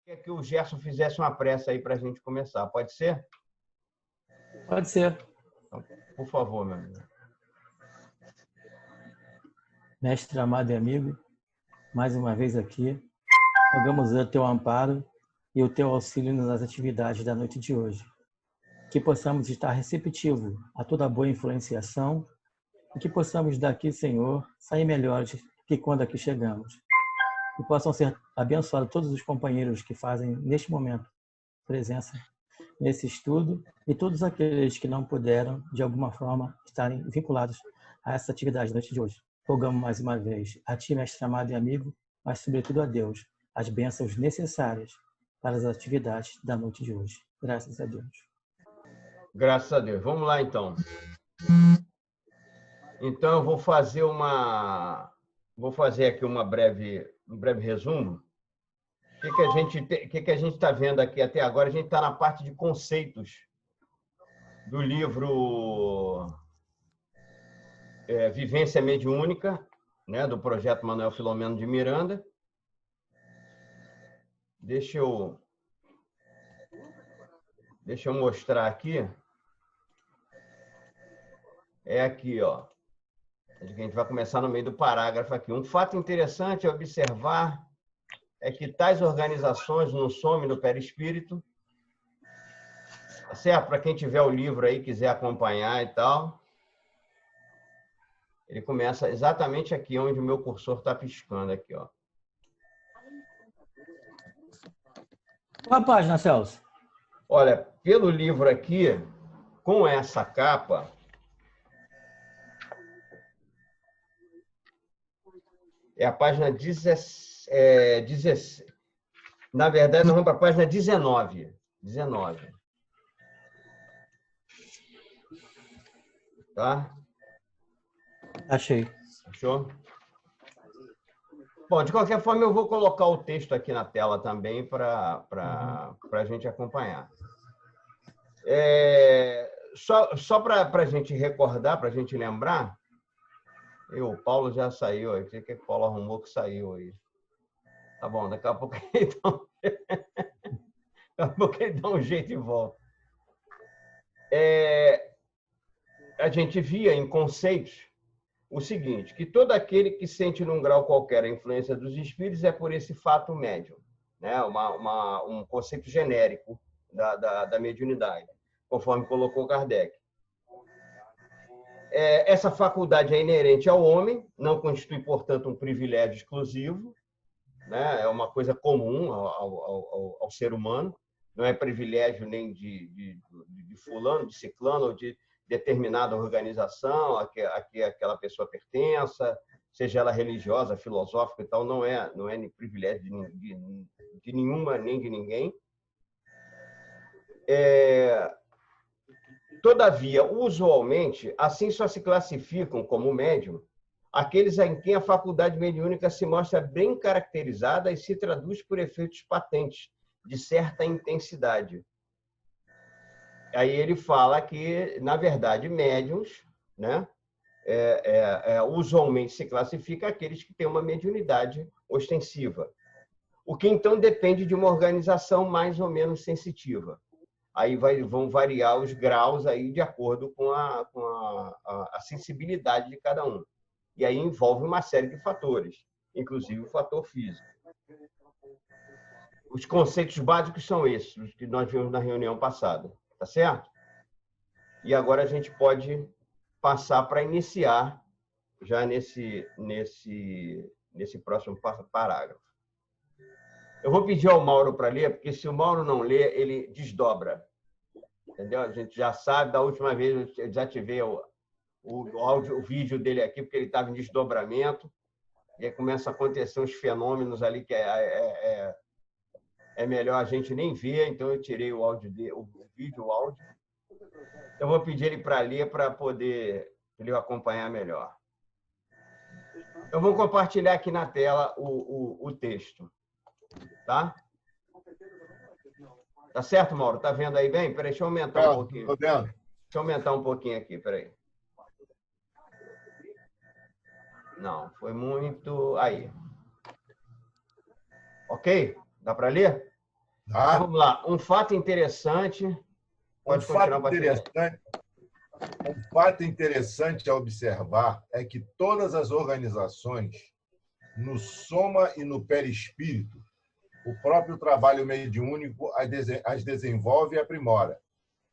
Queria que o Gerson fizesse uma prece aí para a gente começar. Pode ser? Pode ser. Então, por favor, meu amigo. Mestre amado e amigo, mais uma vez aqui, rogamos o teu amparo e o teu auxílio nas atividades da noite de hoje. Que possamos estar receptivos a toda boa influenciação e que possamos daqui, Senhor, sair melhores que quando aqui chegamos. E possam ser abençoados todos os companheiros que fazem, neste momento, presença nesse estudo e todos aqueles que não puderam, de alguma forma, estarem vinculados a essa atividade da noite de hoje. Rogamos mais uma vez a Ti, mestre amado e amigo, mas sobretudo a Deus, as bênçãos necessárias para as atividades da noite de hoje. Graças a Deus. Graças a Deus. Vamos lá, então. Então, eu vou fazer aqui um breve resumo. O que a gente está vendo aqui até agora? A gente está na parte de conceitos do livro Vivência Mediúnica, né, do projeto Manuel Filomeno de Miranda. Deixa eu mostrar aqui. É aqui, ó. A gente vai começar no meio do parágrafo aqui. Um fato interessante a observar é que tais organizações não somem no perispírito. Tá certo? Para quem tiver o livro aí, quiser acompanhar e tal. Ele começa exatamente aqui onde o meu cursor está piscando aqui, ó. Qual a página, Celso? Olha, pelo livro aqui, com essa capa, é a página 16. Na verdade, nós vamos para a página 19. 19. Tá? Achei. Fechou? Bom, de qualquer forma, eu vou colocar o texto aqui na tela também para a gente acompanhar. Só para a gente recordar, para a gente lembrar, o Paulo já saiu aí. O que o Paulo arrumou que saiu aí? Tá bom, daqui a pouco ele dá um jeito e volta. A gente via em conceitos o seguinte, que todo aquele que sente num grau qualquer a influência dos espíritos é por esse fato médium, né? Um conceito genérico da mediunidade, conforme colocou Kardec. Essa faculdade é inerente ao homem, não constitui, portanto, um privilégio exclusivo, né? É uma coisa comum ao ser humano, não é privilégio nem de fulano, de ciclano, ou de determinada organização a que aquela pessoa pertença, seja ela religiosa, filosófica e tal, não é privilégio de nenhuma nem de ninguém. Todavia, usualmente, assim só se classificam como médium aqueles em quem a faculdade mediúnica se mostra bem caracterizada e se traduz por efeitos patentes, de certa intensidade. Aí ele fala que, na verdade, médiuns, né, usualmente se classifica aqueles que têm uma mediunidade ostensiva, o que então depende de uma organização mais ou menos sensitiva. Aí vão variar os graus aí de acordo com a sensibilidade de cada um. E aí envolve uma série de fatores, inclusive o fator físico. Os conceitos básicos são esses, os que nós vimos na reunião passada, tá certo? E agora a gente pode passar para iniciar já nesse próximo parágrafo. Eu vou pedir ao Mauro para ler, porque se o Mauro não ler, ele desdobra. Entendeu? A gente já sabe, da última vez eu desativei o vídeo dele aqui, porque ele estava em desdobramento, e aí começa a acontecer uns fenômenos ali que é melhor a gente nem ver, então eu tirei o vídeo, o áudio. Eu vou pedir ele para ler para poder ele acompanhar melhor. Eu vou compartilhar aqui na tela o texto. Tá? Tá certo, Mauro? Tá vendo aí bem? Peraí, deixa eu aumentar um pouquinho. Tô vendo. Deixa eu aumentar um pouquinho aqui, peraí. Não, foi muito... Aí. Ok? Dá para ler? Então, vamos lá. Um fato interessante. Um fato interessante a observar é que todas as organizações, no soma e no perispírito, o próprio trabalho mediúnico as desenvolve e aprimora,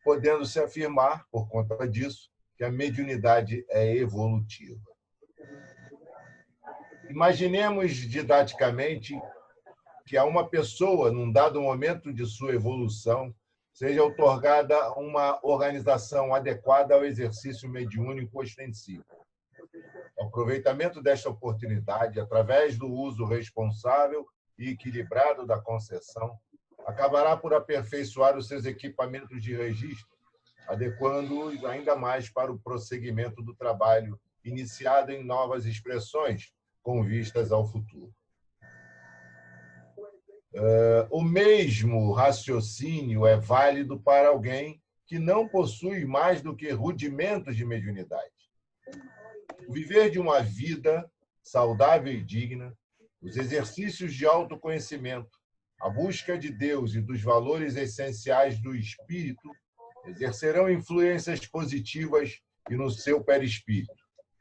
podendo-se afirmar, por conta disso, que a mediunidade é evolutiva. Imaginemos didaticamente que a uma pessoa, num dado momento de sua evolução, seja outorgada uma organização adequada ao exercício mediúnico ostensivo. O aproveitamento desta oportunidade, através do uso responsável e equilibrado da concessão, acabará por aperfeiçoar os seus equipamentos de registro, adequando-os ainda mais para o prosseguimento do trabalho iniciado em novas expressões, com vistas ao futuro. O mesmo raciocínio é válido para alguém que não possui mais do que rudimentos de mediunidade. O viver de uma vida saudável e digna, os exercícios de autoconhecimento, a busca de Deus e dos valores essenciais do espírito exercerão influências positivas e no seu perispírito,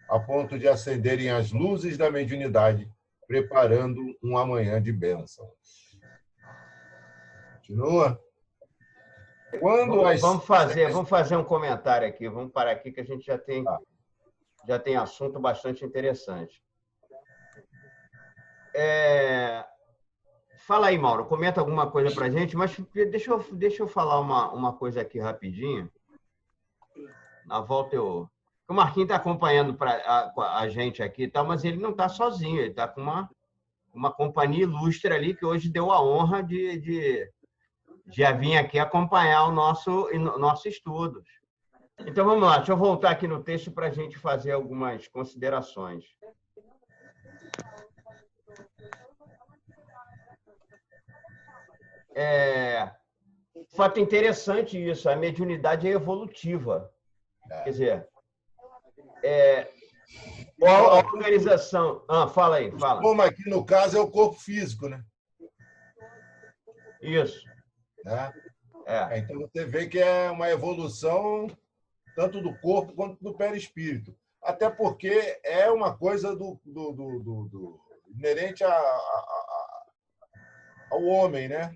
a ponto de acenderem as luzes da mediunidade, preparando um amanhã de bênção. Continua. Vamos fazer um comentário aqui. Vamos parar aqui que a gente já tem assunto bastante interessante. Fala aí, Mauro. Comenta alguma coisa para a gente, mas deixa eu falar uma coisa aqui rapidinho. Na volta eu... O Marquinhos está acompanhando a gente aqui e tal, mas ele não está sozinho. Ele está com uma companhia ilustre ali que hoje deu a honra de vir aqui acompanhar o nosso estudo. Então, vamos lá. Deixa eu voltar aqui no texto para a gente fazer algumas considerações. Fato interessante isso. A mediunidade é evolutiva. Quer dizer, a organização... fala aí, fala. Como aqui no caso é o corpo físico, né? Isso. Então você vê que é uma evolução tanto do corpo quanto do perispírito. Até porque é uma coisa inerente ao homem, né?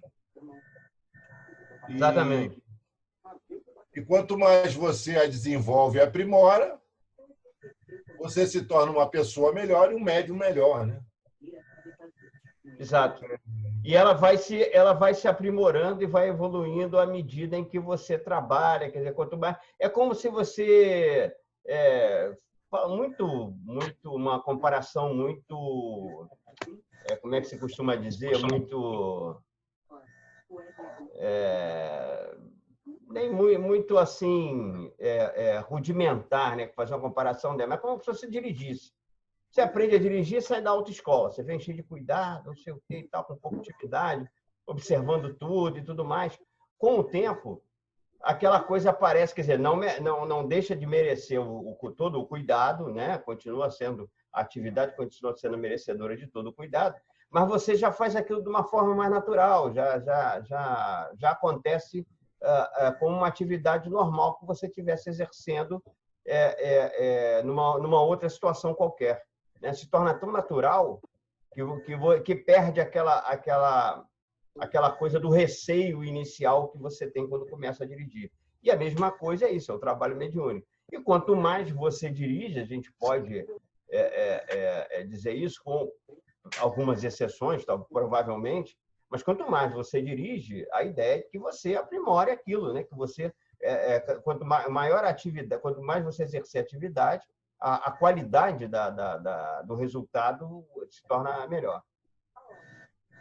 Exatamente. E quanto mais você a desenvolve e aprimora, você se torna uma pessoa melhor e um médium melhor, né? Exato. E ela vai se aprimorando e vai evoluindo à medida em que você trabalha. Quer dizer, quanto mais... É como se você... uma comparação muito... como é que se costuma dizer? Nem muito assim, rudimentar, né? Fazer uma comparação dela. Mas como se você dirigisse. Você aprende a dirigir, sai da autoescola. Você vem cheio de cuidado, não sei o quê e tal, com pouca atividade, observando tudo e tudo mais. Com o tempo, aquela coisa aparece, quer dizer, não deixa de merecer todo o cuidado, né? Continua sendo, a atividade continua sendo merecedora de todo o cuidado, mas você já faz aquilo de uma forma mais natural, já acontece como uma atividade normal que você estivesse exercendo numa outra situação qualquer. Né? Se torna tão natural que perde aquela coisa do receio inicial que você tem quando começa a dirigir. E a mesma coisa é isso, é o trabalho mediúnico. E quanto mais você dirige, a gente pode dizer isso com algumas exceções, provavelmente, mas quanto mais você dirige, a ideia é que você aprimore aquilo, né? Que você, quanto maior a atividade, quanto mais você exercer a atividade, a qualidade do resultado se torna melhor.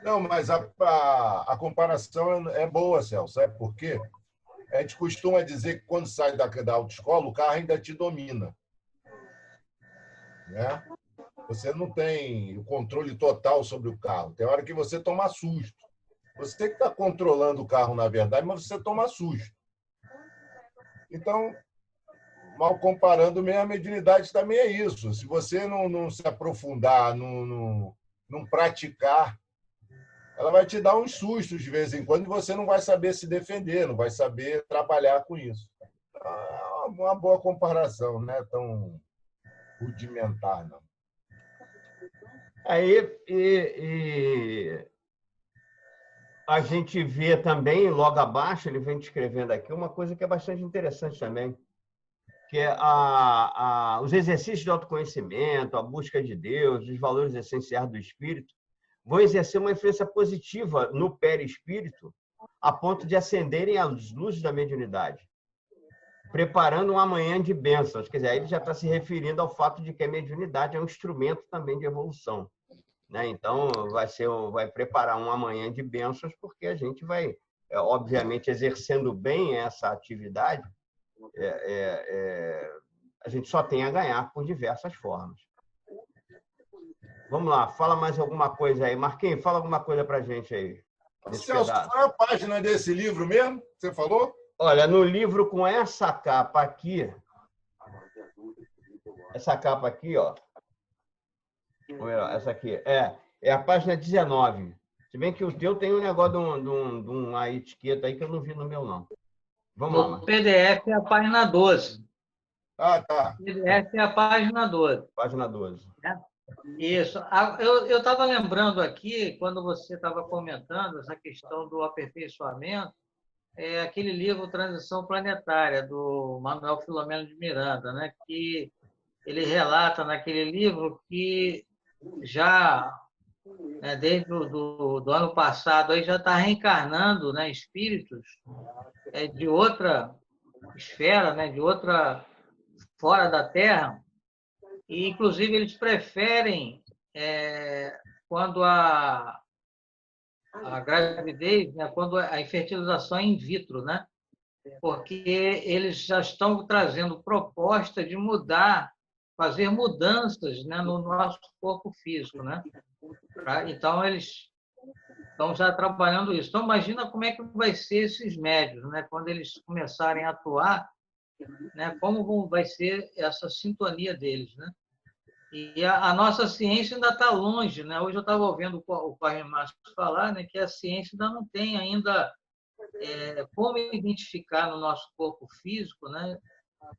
Não, mas a comparação é boa, Celso. Sabe por quê? A gente costuma dizer que quando sai da autoescola, o carro ainda te domina. Né? Você não tem o controle total sobre o carro. Tem hora que você toma susto. Você que está controlando o carro, na verdade, mas você toma susto. Então, mal comparando, a mediunidade também é isso. Se você não se aprofundar, não praticar ela vai te dar uns sustos de vez em quando e você não vai saber se defender, não vai saber trabalhar com isso. É uma boa comparação, não é tão rudimentar, não. Aí a gente vê também, logo abaixo, ele vem descrevendo aqui uma coisa que é bastante interessante também, que é os exercícios de autoconhecimento, a busca de Deus, os valores essenciais do espírito, vão exercer uma influência positiva no perispírito, a ponto de acenderem as luzes da mediunidade, preparando um amanhã de bênçãos. Quer dizer, aí ele já está se referindo ao fato de que a mediunidade é um instrumento também de evolução, né? Então, vai preparar um amanhã de bênçãos, porque a gente vai, obviamente, exercendo bem essa atividade, a gente só tem a ganhar por diversas formas. Vamos lá, fala mais alguma coisa aí. Marquinhos, fala alguma coisa para a gente aí. Celso, qual é a página desse livro mesmo? Você falou? Olha, no livro com essa capa aqui, ó. Essa aqui, é a página 19. Se bem que o teu tem um negócio de uma etiqueta aí que eu não vi no meu, não. Vamos lá. No PDF é a página 12. Ah, tá. O PDF é a página 12. Página 12. Isso. Eu estava lembrando aqui, quando você estava comentando essa questão do aperfeiçoamento, aquele livro Transição Planetária, do Manuel Filomeno de Miranda, né? Que ele relata naquele livro que já, desde do ano passado, aí já está reencarnando, né, espíritos de outra esfera, né, de outra, fora da Terra, e, inclusive, eles preferem, quando a gravidez, né, quando a infertilização é in vitro, né, porque eles já estão trazendo proposta de fazer mudanças, né, no nosso corpo físico, né? Então, eles estão já trabalhando isso. Então, imagina como é que vai ser esses médios, né, quando eles começarem a atuar, né, como vai ser essa sintonia deles, né? E a nossa ciência ainda está longe, né? Hoje eu estava ouvindo o Corre Márcio falar, né, que a ciência ainda não tem ainda como identificar no nosso corpo físico, né,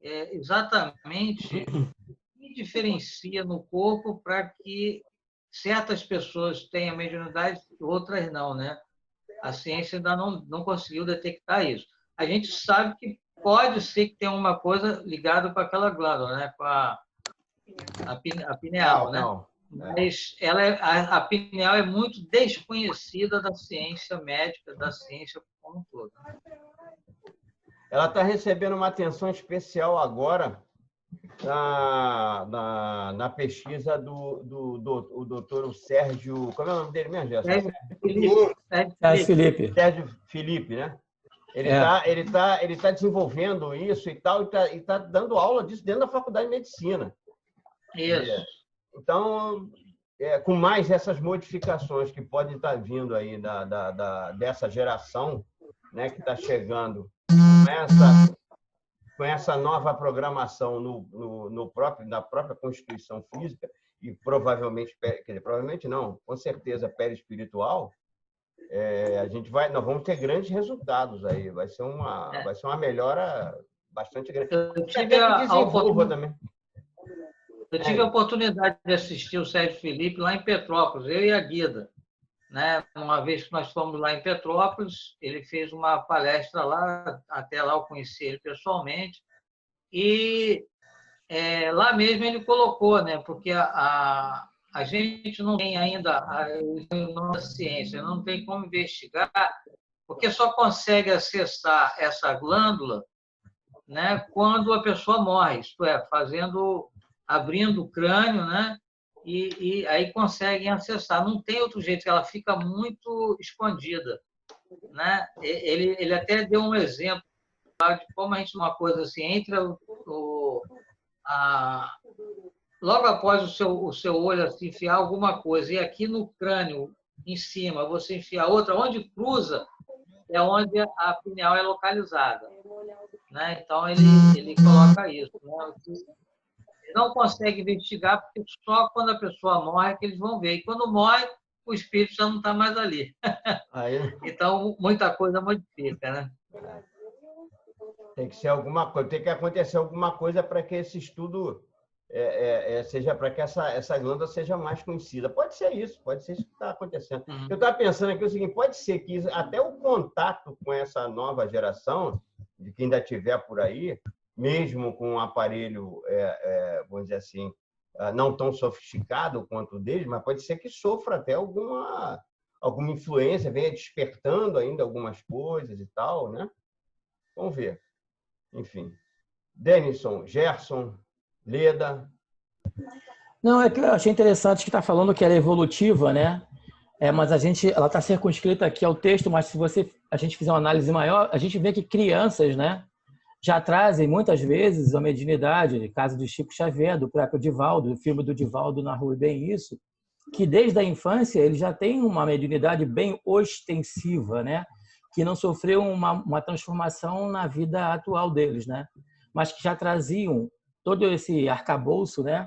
exatamente o que diferencia no corpo para que certas pessoas tenham mediunidade e outras não, né? A ciência ainda não conseguiu detectar isso. A gente sabe que pode ser que tenha uma coisa ligada com aquela glândula, né? Com a pineal, né? Mas a pineal é muito desconhecida da ciência médica, da ciência como um todo. Ela está recebendo uma atenção especial agora na pesquisa do doutor Sérgio... Como é o nome dele mesmo, Gerson? Sérgio Felipe. Sérgio Felipe, né? Ele tá desenvolvendo isso e tal, e tá dando aula disso dentro da Faculdade de Medicina. Isso. Então, com mais essas modificações que podem estar vindo aí dessa geração, né, que está chegando com essa nova programação na própria constituição física e provavelmente não, com certeza perispiritual, nós vamos ter grandes resultados aí. Vai ser uma melhora bastante grande. Eu tive a oportunidade de assistir o Sérgio Felipe lá em Petrópolis, eu e a Guida, né? Uma vez que nós fomos lá em Petrópolis, ele fez uma palestra lá, até lá eu conheci ele pessoalmente, e lá mesmo ele colocou, né? Porque a gente não tem ainda a ciência, não tem como investigar, porque só consegue acessar essa glândula, né, quando a pessoa morre, isto é, abrindo o crânio, né, e aí conseguem acessar. Não tem outro jeito, ela fica muito escondida, né? Ele até deu um exemplo de como a gente, uma coisa assim, entra logo após o seu olho assim, enfiar alguma coisa, e aqui no crânio, em cima, você enfiar outra, onde cruza, é onde a pineal é localizada, né? Então, ele coloca isso, né? Não consegue investigar, porque só quando a pessoa morre é que eles vão ver. E quando morre, o espírito já não está mais ali. Aí, Então, muita coisa modifica, né? tem que ser alguma coisa, tem que acontecer alguma coisa para que esse estudo seja, para que essa glândula seja mais conhecida. Pode ser isso que está acontecendo. Eu estava pensando aqui o seguinte: pode ser que até o contato com essa nova geração, de quem ainda tiver por aí, mesmo com um aparelho, vamos dizer assim, não tão sofisticado quanto o deles, mas pode ser que sofra até alguma influência, venha despertando ainda algumas coisas e tal, né? Vamos ver. Enfim. Denison, Gerson, Leda. Não, é que eu achei interessante que está falando que ela é evolutiva, né? Mas ela está circunscrita aqui ao texto, mas se a gente fizer uma análise maior, a gente vê que crianças, né, já trazem muitas vezes a mediunidade, caso do Chico Xavier, do próprio Divaldo, o filme do Divaldo narrou bem isso, que desde a infância ele já tem uma mediunidade bem ostensiva, né? Que não sofreu uma transformação na vida atual deles, né? Mas que já traziam todo esse arcabouço, né?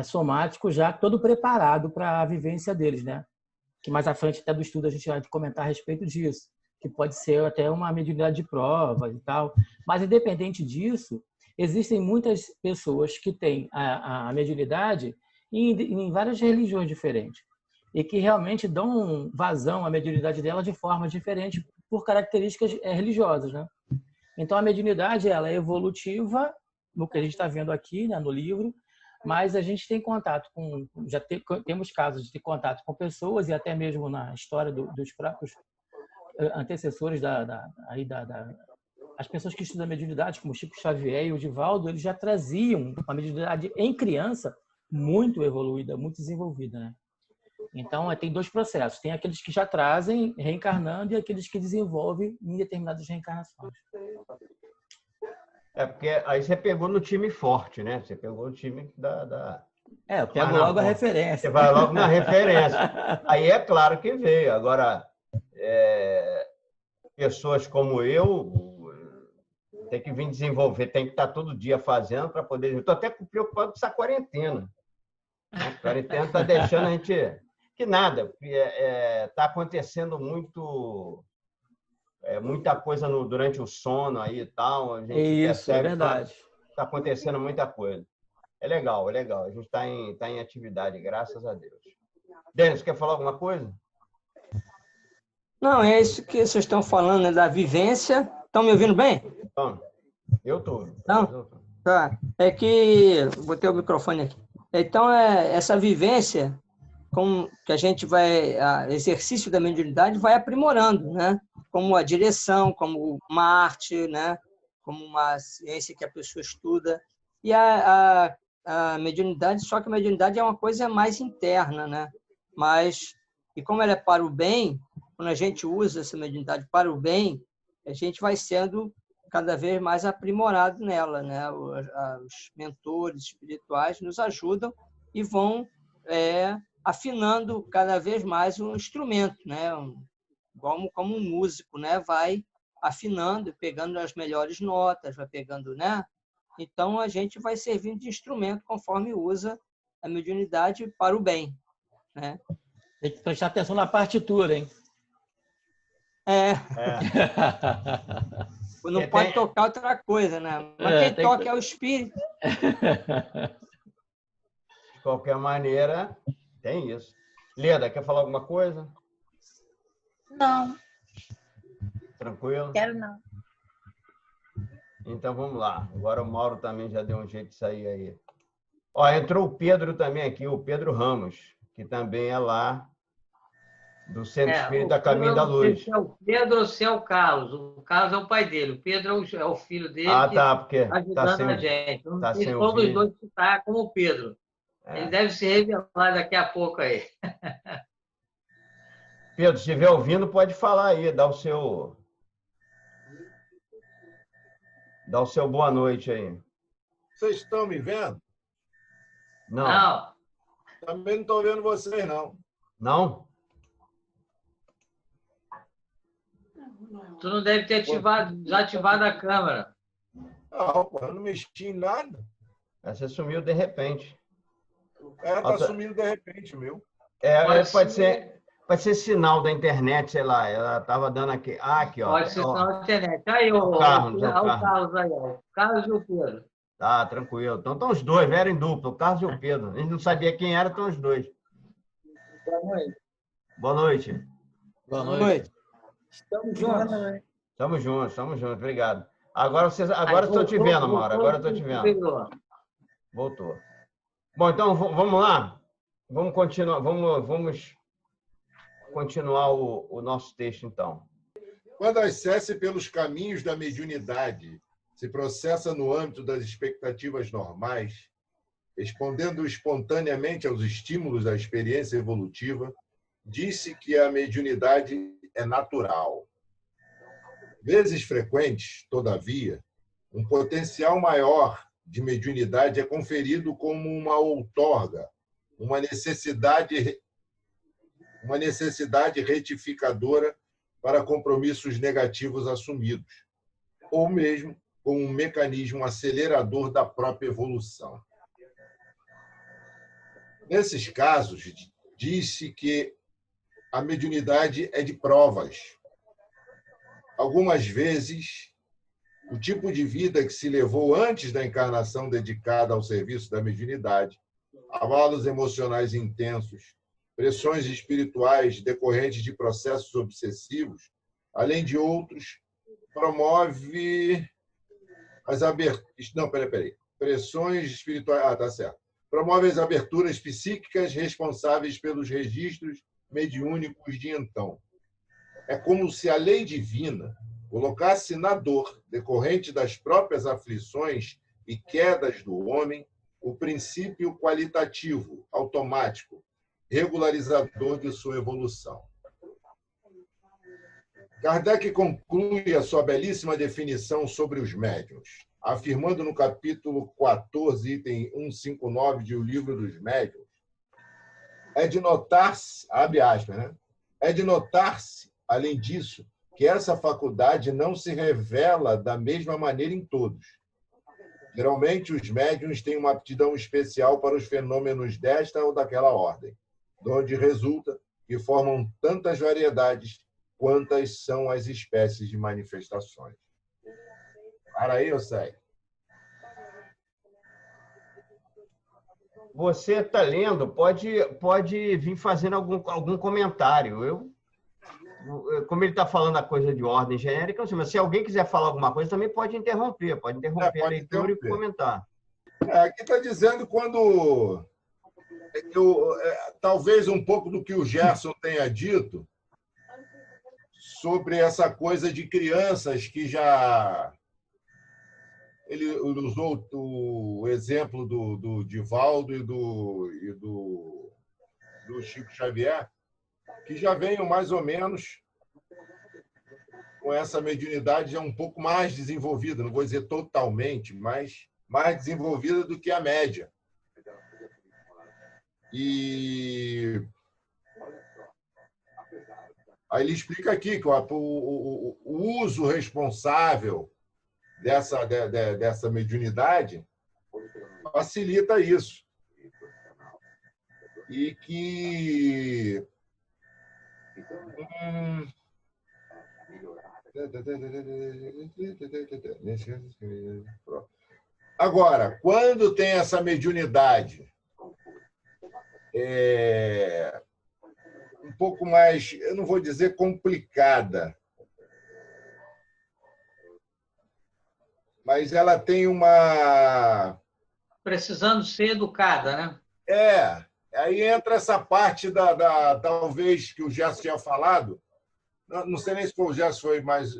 Somático já todo preparado para a vivência deles, né? Que mais à frente até do estudo a gente vai comentar a respeito disso, que pode ser até uma mediunidade de prova e tal. Mas, independente disso, existem muitas pessoas que têm a mediunidade em várias religiões diferentes e que realmente dão vazão à mediunidade dela de formas diferentes por características religiosas, né? Então, a mediunidade ela é evolutiva, no que a gente está vendo aqui, né, no livro, mas a gente tem contato temos casos de ter contato com pessoas e até mesmo na história dos próprios antecessores as pessoas que estudam a mediunidade, como Chico Xavier e o Divaldo, eles já traziam uma mediunidade em criança muito evoluída, muito desenvolvida, né? Então, tem dois processos. Tem aqueles que já trazem reencarnando e aqueles que desenvolvem em determinadas reencarnações. Porque aí você pegou no time forte, né? Você pegou o time da... Eu pego logo a referência. Você vai logo na referência. Aí é claro que veio. Agora, pessoas como eu tem que vir desenvolver, tem que estar todo dia fazendo para poder... Eu estou até preocupado com essa quarentena. A quarentena está deixando a gente... Que nada, está acontecendo muita coisa durante o sono aí e tal. A gente percebe, é verdade. Está acontecendo muita coisa. É legal. A gente está em atividade, graças a Deus. Denis, quer falar alguma coisa? Não, é isso que vocês estão falando, né, da vivência. Estão me ouvindo bem? Então, eu estou. Não? Tá. É que... Botei o microfone aqui. Então, essa vivência... que a gente exercício da mediunidade vai aprimorando, né? Como a direção, como uma arte, né? Como uma ciência que a pessoa estuda. E a mediunidade, só que a mediunidade é uma coisa mais interna, né? E como ela é para o bem, quando a gente usa essa mediunidade para o bem, a gente vai sendo cada vez mais aprimorado nela, né? Os mentores espirituais nos ajudam e vão afinando cada vez mais um instrumento, né? Como um músico, né? Vai afinando, pegando as melhores notas, vai pegando, né? Então, a gente vai servindo de instrumento conforme usa a mediunidade para o bem, né? Tem que prestar atenção na partitura, hein? Não pode tocar outra coisa, né? Mas quem toca é o espírito. De qualquer maneira, tem isso. Leda, quer falar alguma coisa? Não. Tranquilo? Quero não. Então, vamos lá. Agora o Mauro também já deu um jeito de sair aí. Entrou o Pedro também aqui, o Pedro Ramos, que também é lá do Centro Espírita Caminho da Luz. Se é o Pedro ou se é o Carlos. O Carlos é o pai dele. O Pedro é o filho dele porque está ajudando a gente. Eu não sei se todos os dois está como o Pedro. Ele deve se revelar daqui a pouco aí. Pedro, se estiver ouvindo, pode falar aí, dá o seu boa noite aí. Vocês estão me vendo? Não. Também não estou vendo vocês, não. Não? Tu não deve ter desativado a câmera. Não, eu não mexi em nada. Você sumiu de repente. Está sumindo de repente, meu. Pode ser sinal da internet, sei lá. Ela estava dando aqui. Ah, aqui, ó. Pode ser sinal da internet. Aí, o Carlos aí, ó. O Carlos e o Pedro. Tá, tranquilo. Então estão os dois, vieram em dupla, o Carlos e o Pedro. A gente não sabia quem era, estão os dois. Boa noite. Boa noite. Boa noite. Estamos juntos. Estamos juntos. Obrigado. Agora estou te vendo, Mauro. Agora estou te vendo. Voltou. Bom, então vamos lá. Vamos continuar o nosso texto, então. Quando a acesse pelos caminhos da mediunidade se processa no âmbito das expectativas normais, respondendo espontaneamente aos estímulos da experiência evolutiva, disse que a mediunidade é natural. Vezes frequentes, todavia, um potencial maior de mediunidade é conferido como uma outorga, uma necessidade retificadora para compromissos negativos assumidos, ou mesmo como um mecanismo acelerador da própria evolução. Nesses casos, diz-se que a mediunidade é de provas. Algumas vezes, o tipo de vida que se levou antes da encarnação dedicada ao serviço da mediunidade, abalos emocionais intensos, pressões espirituais decorrentes de processos obsessivos, além de outros, promove as aberturas... Não, peraí. Pressões espirituais... Ah, tá certo. Promove as aberturas psíquicas responsáveis pelos registros mediúnicos de então. É como se a lei divina colocasse na dor decorrente das próprias aflições e quedas do homem o princípio qualitativo, automático, regularizador de sua evolução. Kardec conclui a sua belíssima definição sobre os médiuns, afirmando no capítulo 14, item 159 de O Livro dos Médiuns, é de notar-se, abre aspas, né? É de notar-se, além disso, que essa faculdade não se revela da mesma maneira em todos. Geralmente, os médiuns têm uma aptidão especial para os fenômenos desta ou daquela ordem, de onde resulta que formam tantas variedades quantas são as espécies de manifestações. Para aí, eu sei. Você está lendo, pode vir fazendo algum comentário. Como ele está falando a coisa de ordem genérica, mas se alguém quiser falar alguma coisa, também pode interromper a leitura e comentar. Aqui está dizendo quando... talvez um pouco do que o Gerson tenha dito sobre essa coisa de crianças que já... Ele usou o exemplo do Divaldo e do Chico Xavier, que já venham mais ou menos com essa mediunidade já um pouco mais desenvolvida, não vou dizer totalmente, mas mais desenvolvida do que a média. E aí ele explica aqui que o uso responsável dessa mediunidade facilita isso. E que... Agora, quando tem essa mediunidade um pouco mais, eu não vou dizer complicada, mas ela tem uma... Precisando ser educada, né? Aí entra essa parte talvez, que o Gerson tinha falado, não sei nem se o Gerson foi mais...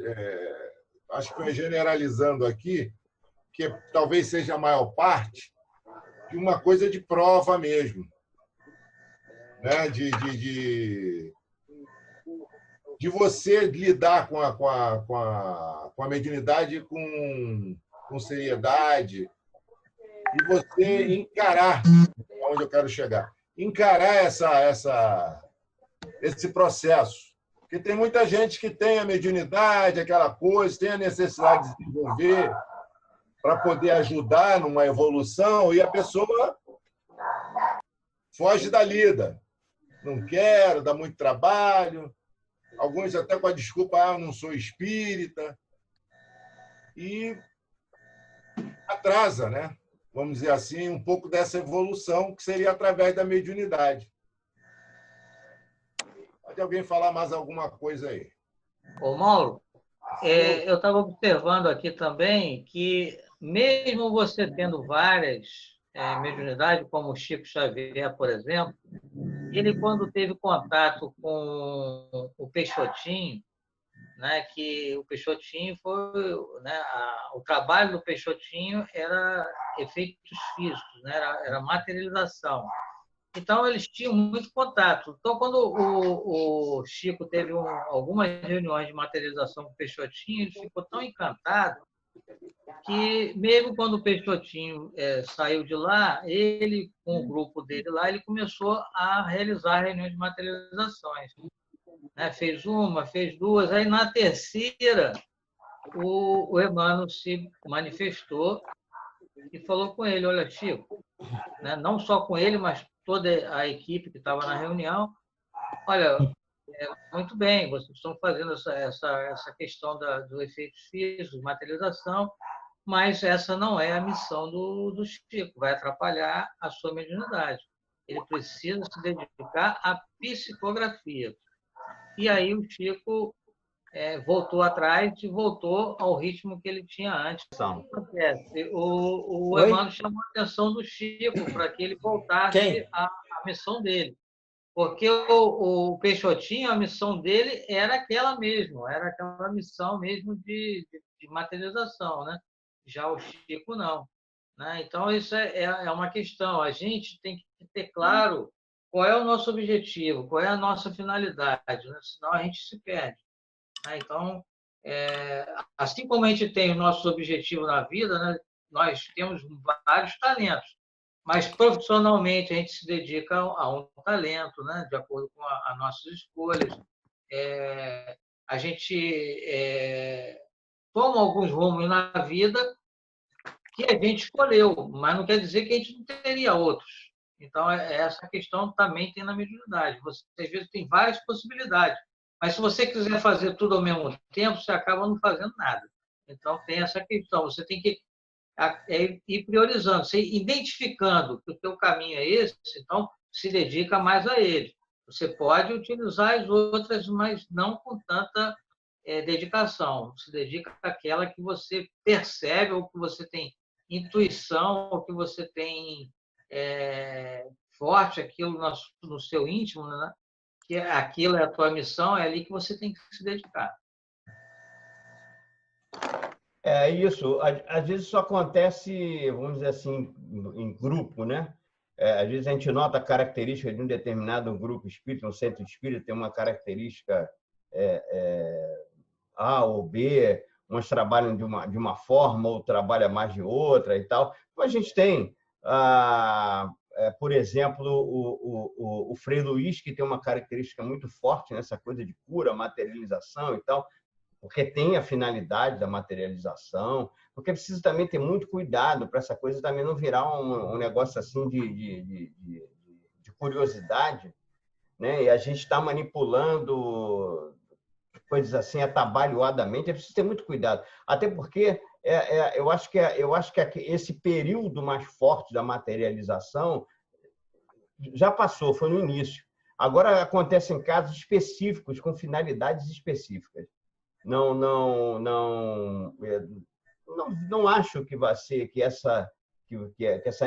acho que foi generalizando aqui, que talvez seja a maior parte, de uma coisa de prova mesmo, né? de você lidar com a mediunidade com seriedade e você encarar, onde eu quero chegar, encarar esse processo. Porque tem muita gente que tem a mediunidade, aquela coisa, tem a necessidade de se desenvolver para poder ajudar numa evolução e a pessoa foge da lida. não quero, dá muito trabalho. Alguns até com a desculpa, eu não sou espírita. E atrasa, né? Vamos dizer assim, um pouco dessa evolução que seria através da mediunidade. Pode alguém falar mais alguma coisa aí? Ô, Mauro, eu estava observando aqui também que, mesmo você tendo várias mediunidades, como o Chico Xavier, por exemplo, ele, quando teve contato com o Peixotinho, né, que o Peixotinho foi, né, o trabalho do Peixotinho era efeitos físicos, né, era materialização. Então, eles tinham muito contato. Então, quando o Chico teve algumas reuniões de materialização com o Peixotinho, ele ficou tão encantado que, mesmo quando o Peixotinho saiu de lá, ele, com o grupo dele lá, ele começou a realizar reuniões de materializações. Né? Fez uma, fez duas, aí na terceira, o Emmanuel se manifestou e falou com ele: olha, Chico, né? Não só com ele, mas toda a equipe que estava na reunião, olha, muito bem, vocês estão fazendo essa questão dos efeitos físicos, materialização, mas essa não é a missão do Chico, vai atrapalhar a sua mediunidade. Ele precisa se dedicar à psicografia. E aí o Chico voltou atrás e voltou ao ritmo que ele tinha antes. O Emmanuel chamou a atenção do Chico para que ele voltasse à missão dele. Porque o Peixotinho, a missão dele era aquela mesma, era aquela missão mesmo de materialização, né? Já o Chico não. Né? Então, isso é uma questão. A gente tem que ter claro qual é o nosso objetivo, qual é a nossa finalidade, né? Senão a gente se perde. Então, assim como a gente tem os nossos objetivos na vida, né, nós temos vários talentos, mas profissionalmente a gente se dedica a um talento, né, de acordo com as nossas escolhas. A gente toma alguns rumos na vida que a gente escolheu, mas não quer dizer que a gente não teria outros. Então, essa questão também tem na mediunidade. Você, às vezes, tem várias possibilidades. Mas se você quiser fazer tudo ao mesmo tempo, você acaba não fazendo nada. Então, tem essa questão. Você tem que ir priorizando, você identificando que o teu caminho é esse, então se dedica mais a ele. Você pode utilizar as outras, mas não com tanta dedicação. Se dedica àquela que você percebe, ou que você tem intuição, ou que você tem forte aquilo no seu íntimo, né? Que aquilo é a tua missão, é ali que você tem que se dedicar. É isso. Às vezes isso acontece, vamos dizer assim, em grupo, né? Às vezes a gente nota a característica de um determinado grupo espírita, um centro espírita tem uma característica A ou B, uns trabalham de uma forma, ou trabalha mais de outra e tal. Então, a gente tem, por exemplo, o Frei Luís, que tem uma característica muito forte nessa coisa de cura, materialização e tal, porque tem a finalidade da materialização, porque precisa também ter muito cuidado para essa coisa também não virar um negócio assim de curiosidade, né? E a gente está manipulando coisas assim atabalhoadamente, é preciso ter muito cuidado. Até porque eu acho que esse período mais forte da materialização já passou, foi no início. Agora acontecem casos específicos, com finalidades específicas. Não acho que vai ser que essa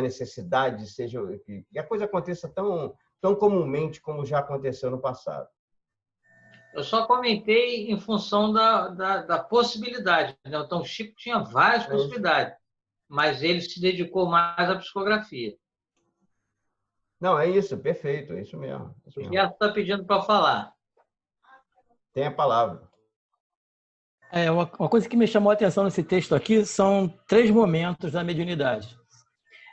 necessidade seja que a coisa aconteça tão comumente como já aconteceu no passado. Eu só comentei em função da possibilidade. Né? Então, o Chico tinha várias possibilidades, mas ele se dedicou mais à psicografia. Não, é isso, perfeito, é isso mesmo. O Gerson está pedindo para falar. Tem a palavra. Uma coisa que me chamou a atenção nesse texto aqui são 3 momentos da mediunidade.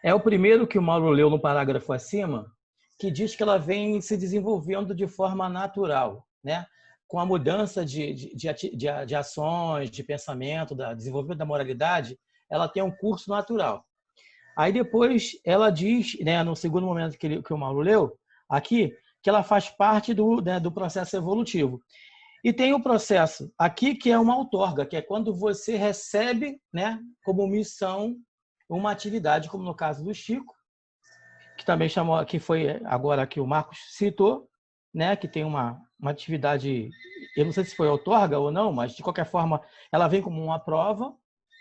O primeiro que o Mauro leu no parágrafo acima, que diz que ela vem se desenvolvendo de forma natural, né? Com a mudança de ações, de pensamento, da desenvolvimento da moralidade, ela tem um curso natural. Aí depois ela diz, né, no segundo momento que o Mauro leu, aqui, que ela faz parte do processo evolutivo. E tem o processo aqui que é uma outorga, que é quando você recebe, né, como missão uma atividade, como no caso do Chico, que também chamou, que foi agora que o Marcos citou, né, que tem uma atividade, eu não sei se foi outorga ou não, mas de qualquer forma ela vem como uma prova,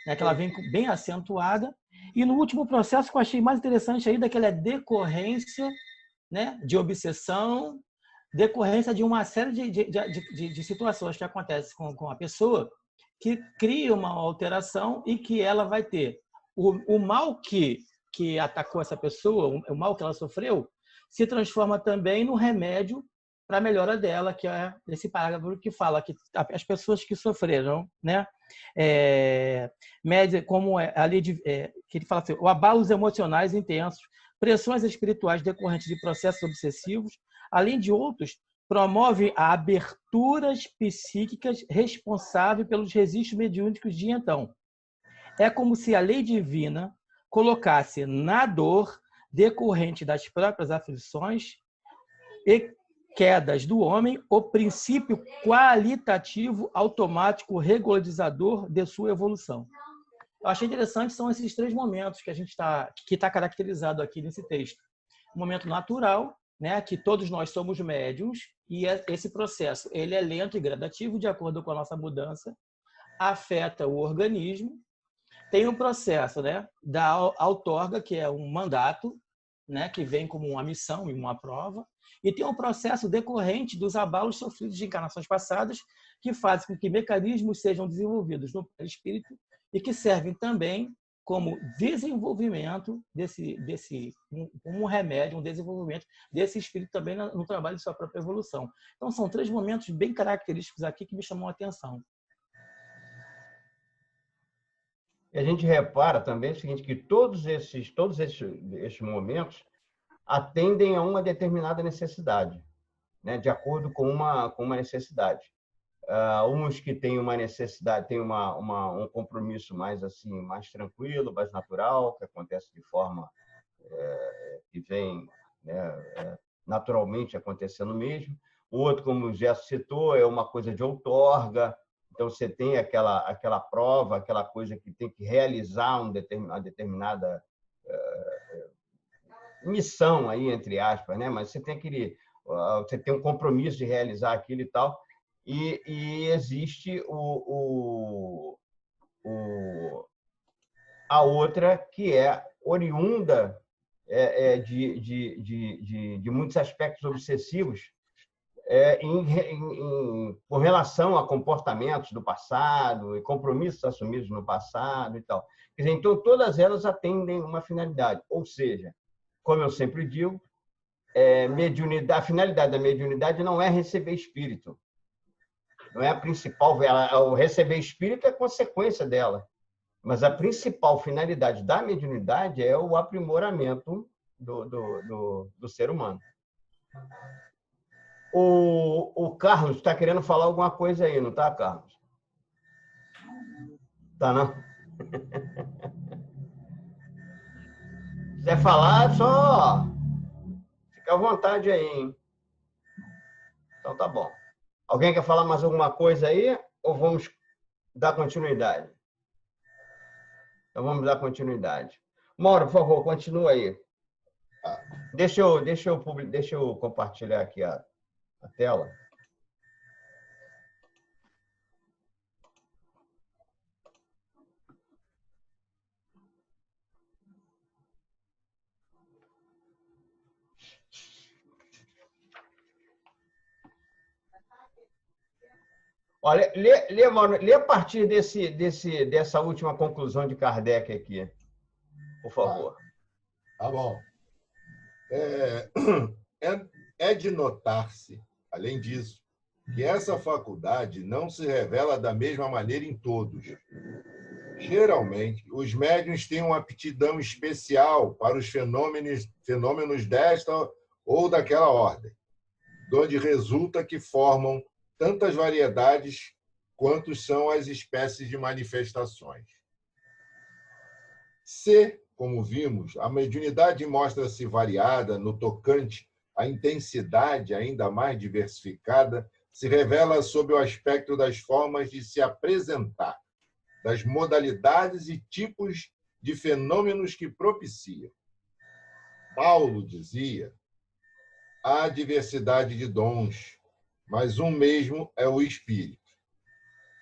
né, que ela vem bem acentuada. E no último processo que eu achei mais interessante ainda, que ela é decorrência, né, de obsessão, decorrência de uma série de situações que acontecem com a pessoa, que cria uma alteração e que ela vai ter o mal que atacou essa pessoa, o mal que ela sofreu, se transforma também no remédio para a melhora dela, que é esse parágrafo que fala que as pessoas que sofreram, né, como a lei que ele fala assim, o abalos emocionais intensos, pressões espirituais decorrentes de processos obsessivos, além de outros, promove a aberturas psíquicas responsável pelos registros mediúnicos de então. É como se a lei divina colocasse na dor decorrente das próprias aflições e quedas do homem o princípio qualitativo automático regularizador de sua evolução. Eu achei interessante, são esses 3 momentos que a gente que está caracterizado aqui nesse texto. O momento natural, né, que todos nós somos médiuns, e esse processo ele é lento e gradativo, de acordo com a nossa mudança, afeta o organismo. Tem um processo, né, da outorga, que é um mandato, né, que vem como uma missão e uma prova, e tem um processo decorrente dos abalos sofridos de encarnações passadas, que fazem com que mecanismos sejam desenvolvidos no espírito e que servem também como desenvolvimento como um remédio, um desenvolvimento desse espírito também no trabalho de sua própria evolução. Então, são 3 momentos bem característicos aqui que me chamam a atenção. E a gente repara também o seguinte, que todos esses momentos atendem a uma determinada necessidade, né? De acordo com uma necessidade. Uns que têm uma necessidade, têm um compromisso mais assim, mais tranquilo, mais natural, que acontece de forma que vem, né, naturalmente acontecendo mesmo. O outro, como o Gerson citou, é uma coisa de outorga. Então, você tem aquela prova, aquela coisa que tem que realizar uma determinada missão, aí, entre aspas, né? Mas você tem um compromisso de realizar aquilo e tal. E existe a outra, que é oriunda de muitos aspectos obsessivos, com relação a comportamentos do passado e compromissos assumidos no passado e tal. Quer dizer, então, todas elas atendem uma finalidade. Ou seja, como eu sempre digo, a finalidade da mediunidade não é receber espírito. Não é a principal. O receber espírito é consequência dela. Mas a principal finalidade da mediunidade é o aprimoramento do ser humano. O Carlos está querendo falar alguma coisa aí, não está, Carlos? Tá, não? Se quiser falar, só fica à vontade aí, hein? Então tá bom. Alguém quer falar mais alguma coisa aí? Ou vamos dar continuidade? Então vamos dar continuidade. Mauro, por favor, continua aí. Deixa eu compartilhar aqui a tela. Olha, lê a partir dessa última conclusão de Kardec aqui, por favor. Tá bom. É de notar-se, além disso, que essa faculdade não se revela da mesma maneira em todos. Geralmente, os médiuns têm uma aptidão especial para os fenômenos desta ou daquela ordem, de onde resulta que formam tantas variedades quanto são as espécies de manifestações. Se, como vimos, a mediunidade mostra-se variada no tocante a intensidade ainda mais diversificada se revela sob o aspecto das formas de se apresentar, das modalidades e tipos de fenômenos que propicia. Paulo dizia: há diversidade de dons, mas um mesmo é o Espírito.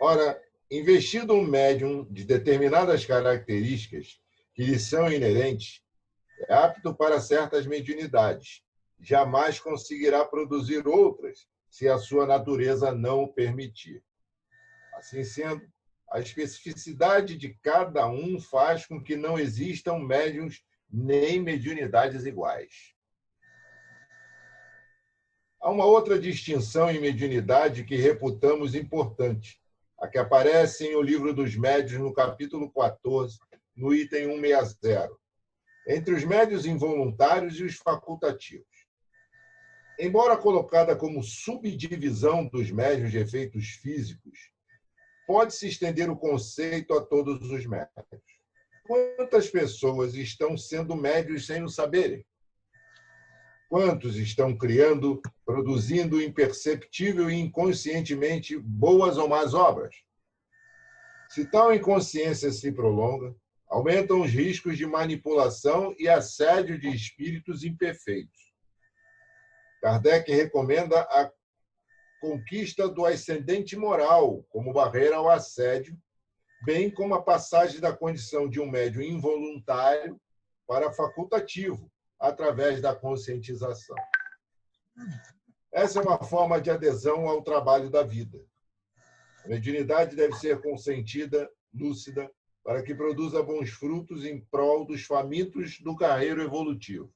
Ora, investido um médium de determinadas características que lhe são inerentes, é apto para certas mediunidades. Jamais conseguirá produzir outras, se a sua natureza não o permitir. Assim sendo, a especificidade de cada um faz com que não existam médiuns nem mediunidades iguais. Há uma outra distinção em mediunidade que reputamos importante, a que aparece em O Livro dos Médiuns, no capítulo 14, no item 160, entre os médiuns involuntários e os facultativos. Embora colocada como subdivisão dos médiuns de efeitos físicos, pode-se estender o conceito a todos os médiuns. Quantas pessoas estão sendo médiuns sem o saberem? Quantos estão criando, produzindo imperceptível e inconscientemente boas ou más obras? Se tal inconsciência se prolonga, aumentam os riscos de manipulação e assédio de espíritos imperfeitos. Kardec recomenda a conquista do ascendente moral como barreira ao assédio, bem como a passagem da condição de um médium involuntário para facultativo, através da conscientização. Essa é uma forma de adesão ao trabalho da vida. A mediunidade deve ser consentida, lúcida, para que produza bons frutos em prol dos famintos do carreiro evolutivo.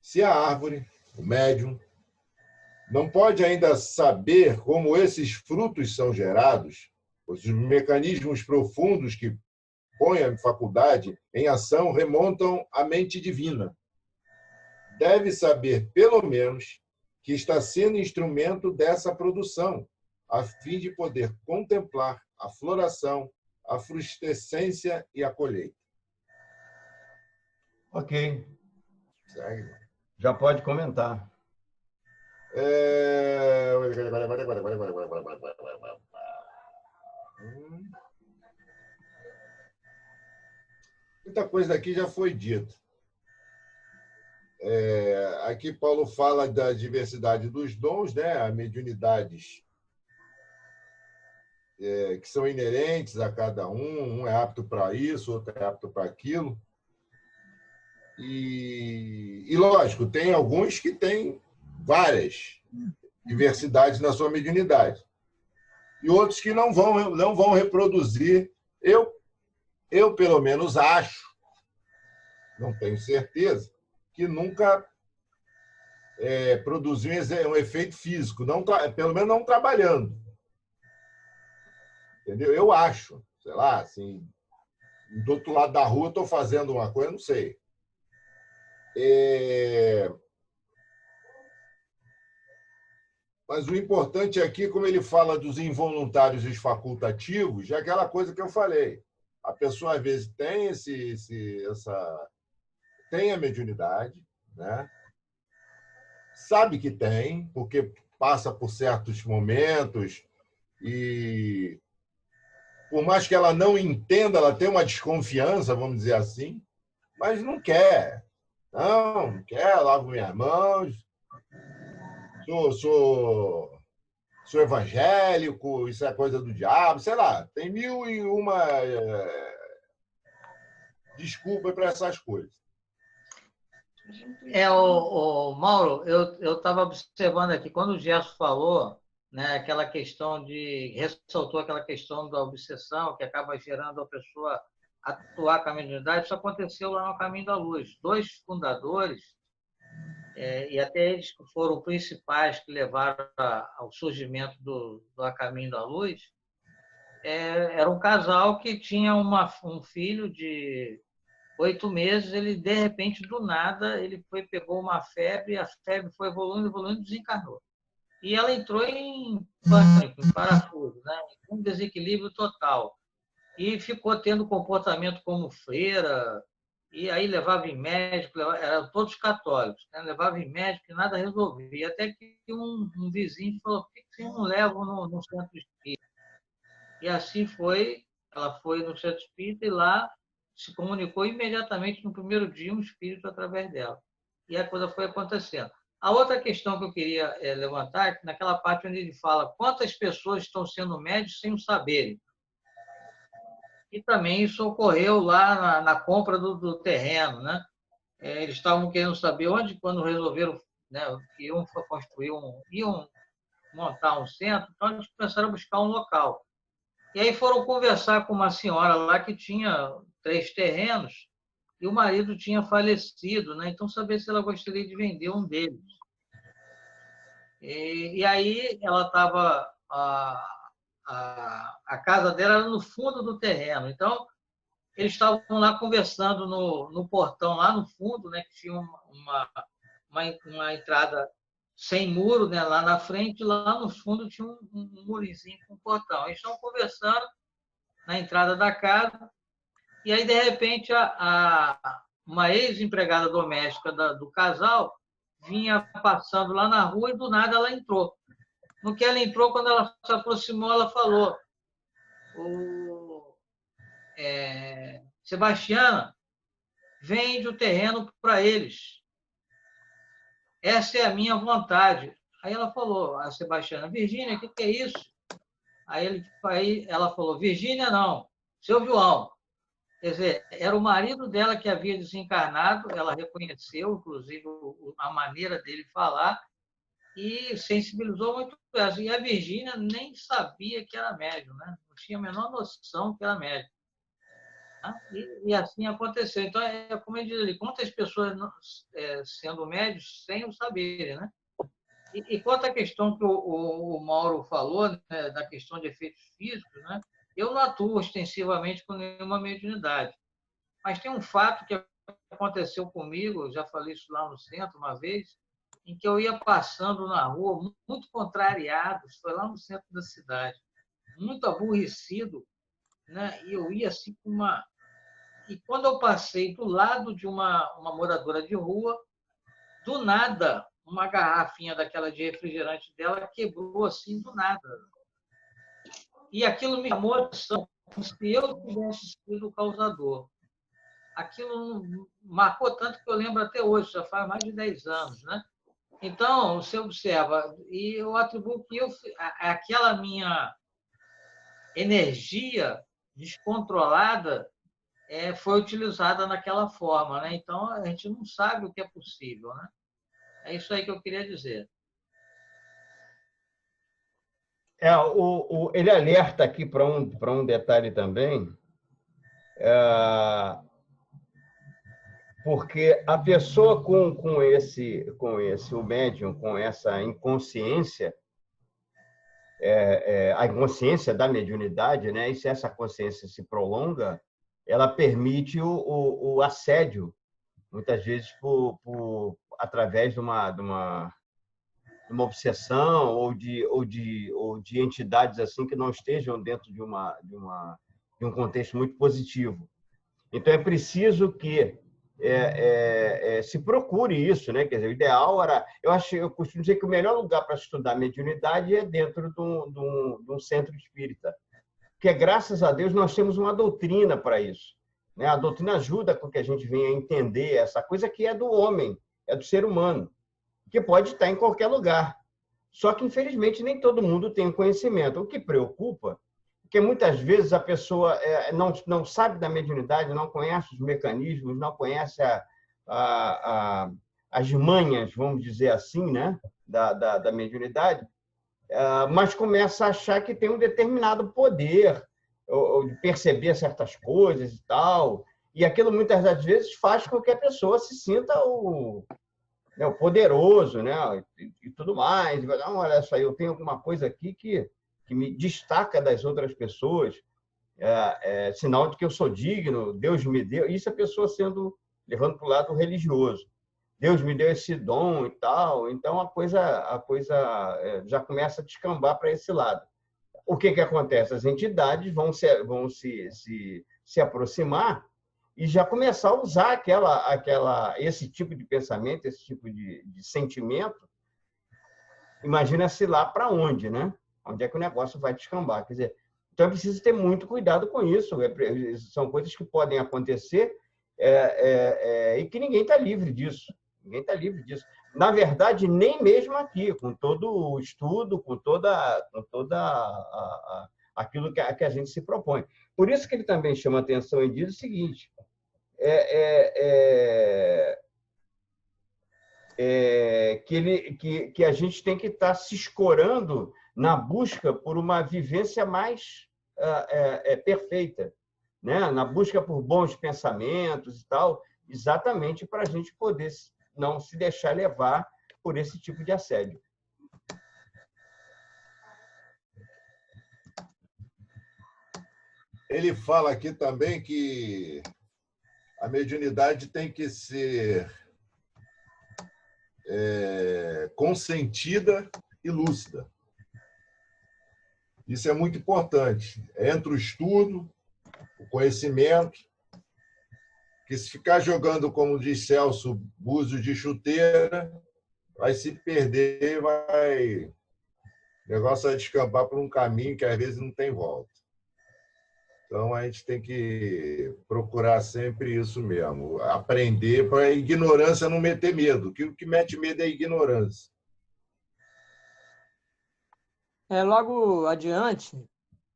Se a árvore, o médium, não pode ainda saber como esses frutos são gerados, pois os mecanismos profundos que põem a faculdade em ação remontam à mente divina. Deve saber, pelo menos, que está sendo instrumento dessa produção, a fim de poder contemplar a floração, a frutescência e a colheita. Ok. Segue. Já pode comentar. Muita coisa aqui já foi dita. Aqui Paulo fala da diversidade dos dons, né? Há mediunidades que são inerentes a cada um é apto para isso, outro é apto para aquilo. E lógico, tem alguns que têm várias diversidades na sua mediunidade. E outros que não vão reproduzir. Eu, pelo menos, acho, não tenho certeza, que nunca produziu um efeito físico, pelo menos não trabalhando. Entendeu? Eu acho, sei lá, assim, do outro lado da rua eu estou fazendo uma coisa, não sei. Mas o importante aqui, como ele fala dos involuntários e os facultativos, é aquela coisa que eu falei. A pessoa, às vezes, tem a mediunidade, né? Sabe que tem, porque passa por certos momentos e, por mais que ela não entenda, ela tem uma desconfiança, vamos dizer assim, mas não quer. Não quer, lavo minhas mãos, sou evangélico, isso é coisa do diabo, sei lá, tem 1001 desculpa para essas coisas. Mauro, eu estava observando aqui, quando o Gerson falou, né, aquela questão ressaltou aquela questão da obsessão, que acaba gerando a pessoa atuar com a mediunidade, isso aconteceu lá no Caminho da Luz. 2 fundadores, e até eles que foram principais que levaram ao surgimento do Caminho da Luz, era um casal que tinha um filho de 8 meses, ele, de repente, do nada, ele pegou uma febre, a febre foi evoluindo e desencarnou. E ela entrou em pânico, em parafuso, né? Um desequilíbrio total. E ficou tendo comportamento como freira, E aí levava em médico, eram todos católicos, né? Levava em médico e nada resolvia. Até que um vizinho falou: por que vocês não levam no centro espírita? E assim foi, ela foi no centro espírita e lá se comunicou imediatamente no primeiro dia um espírito através dela. E a coisa foi acontecendo. A outra questão que eu queria levantar é que naquela parte onde ele fala quantas pessoas estão sendo médios sem o saberem. E também isso ocorreu lá na compra do terreno, né? Eles estavam querendo saber onde, quando resolveram, né, que iam construir iam montar um centro, então eles começaram a buscar um local. E aí foram conversar com uma senhora lá que tinha 3 terrenos e o marido tinha falecido, né? Então saber se ela gostaria de vender um deles. E aí ela estava a casa dela era no fundo do terreno, então eles estavam lá conversando no portão lá no fundo, né? Que tinha uma entrada sem muro, né, lá na frente, lá no fundo tinha um murizinho com um portão. Eles estão conversando na entrada da casa, e aí, de repente, uma ex-empregada doméstica do casal vinha passando lá na rua e, do nada, ela entrou. No que ela entrou, quando ela se aproximou, ela falou: Sebastiana, vende o terreno para eles. Essa é a minha vontade. Aí ela falou, a Sebastiana: Virgínia, o que é isso? Aí ela falou: Virgínia não, seu João. Quer dizer, era o marido dela que havia desencarnado, ela reconheceu, inclusive, a maneira dele falar e sensibilizou muito essa. E a Virgínia nem sabia que era médium, né? Não tinha a menor noção que era médium. E assim aconteceu. Então, como ele diz ali, quantas pessoas sendo médios sem o saberem, né? E quanto à questão que o Mauro falou, né, da questão de efeitos físicos, né? Eu não atuo ostensivamente com nenhuma mediunidade, mas tem um fato que aconteceu comigo, eu já falei isso lá no centro uma vez, em que eu ia passando na rua muito contrariado, foi lá no centro da cidade, muito aborrecido, né? E eu ia assim com uma... E quando eu passei do lado de uma moradora de rua, do nada, uma garrafinha daquela de refrigerante dela quebrou assim do nada. E aquilo me chamou a atenção, como se eu tivesse sido o causador. Aquilo marcou tanto que eu lembro até hoje, já faz mais de 10 anos, né? Então, você observa, e eu atribuo que aquela minha energia descontrolada foi utilizada naquela forma, né? Então, a gente não sabe o que é possível, né? É isso aí que eu queria dizer. Ele alerta aqui para um detalhe também, porque a pessoa com o médium, com essa inconsciência, a inconsciência da mediunidade, né? E se essa consciência se prolonga, ela permite o assédio, muitas vezes através de uma obsessão ou de entidades assim que não estejam dentro de um contexto muito positivo. Então, é preciso que se procure isso, né? Quer dizer, o ideal era... Eu costumo dizer que o melhor lugar para estudar mediunidade é dentro de um centro espírita, porque, graças a Deus, nós temos uma doutrina para isso, né? A doutrina ajuda com que a gente venha a entender essa coisa que é do homem, é do ser humano, que pode estar em qualquer lugar. Só que, infelizmente, nem todo mundo tem o que preocupa, porque muitas vezes a pessoa não sabe da mediunidade, não conhece os mecanismos, não conhece as manhas, vamos dizer assim, né, da mediunidade, mas começa a achar que tem um determinado poder, ou de perceber certas coisas e tal, e aquilo muitas das vezes faz com que a pessoa se sinta o poderoso, né? E tudo mais. Não, olha só, eu tenho alguma coisa aqui que me destaca das outras pessoas, sinal de que eu sou digno, Deus me deu. Isso a pessoa levando para o lado religioso. Deus me deu esse dom e tal. Então, a coisa já começa a descambar para esse lado. O que acontece? As entidades vão se aproximar e já começar a usar esse tipo de pensamento, esse tipo de sentimento. Imagina-se lá para onde, né? Onde é que o negócio vai descambar. Quer dizer, então é preciso ter muito cuidado com isso. São coisas que podem acontecer e que ninguém está livre disso. Ninguém está livre disso. Na verdade, nem mesmo aqui, com todo o estudo, com toda aquilo que a gente se propõe. Por isso que ele também chama atenção e diz o seguinte: que a gente tem que estar se escorando na busca por uma vivência mais perfeita, né? Na busca por bons pensamentos e tal, exatamente para a gente poder não se deixar levar por esse tipo de assédio. Ele fala aqui também que a mediunidade tem que ser consentida e lúcida. Isso é muito importante. Entre o estudo, o conhecimento, que se ficar jogando, como diz Celso, búzio de chuteira, vai se perder, o negócio vai descambar por um caminho que às vezes não tem volta. Então, a gente tem que procurar sempre isso mesmo, aprender para a ignorância não meter medo, que o que mete medo é a ignorância. Logo adiante,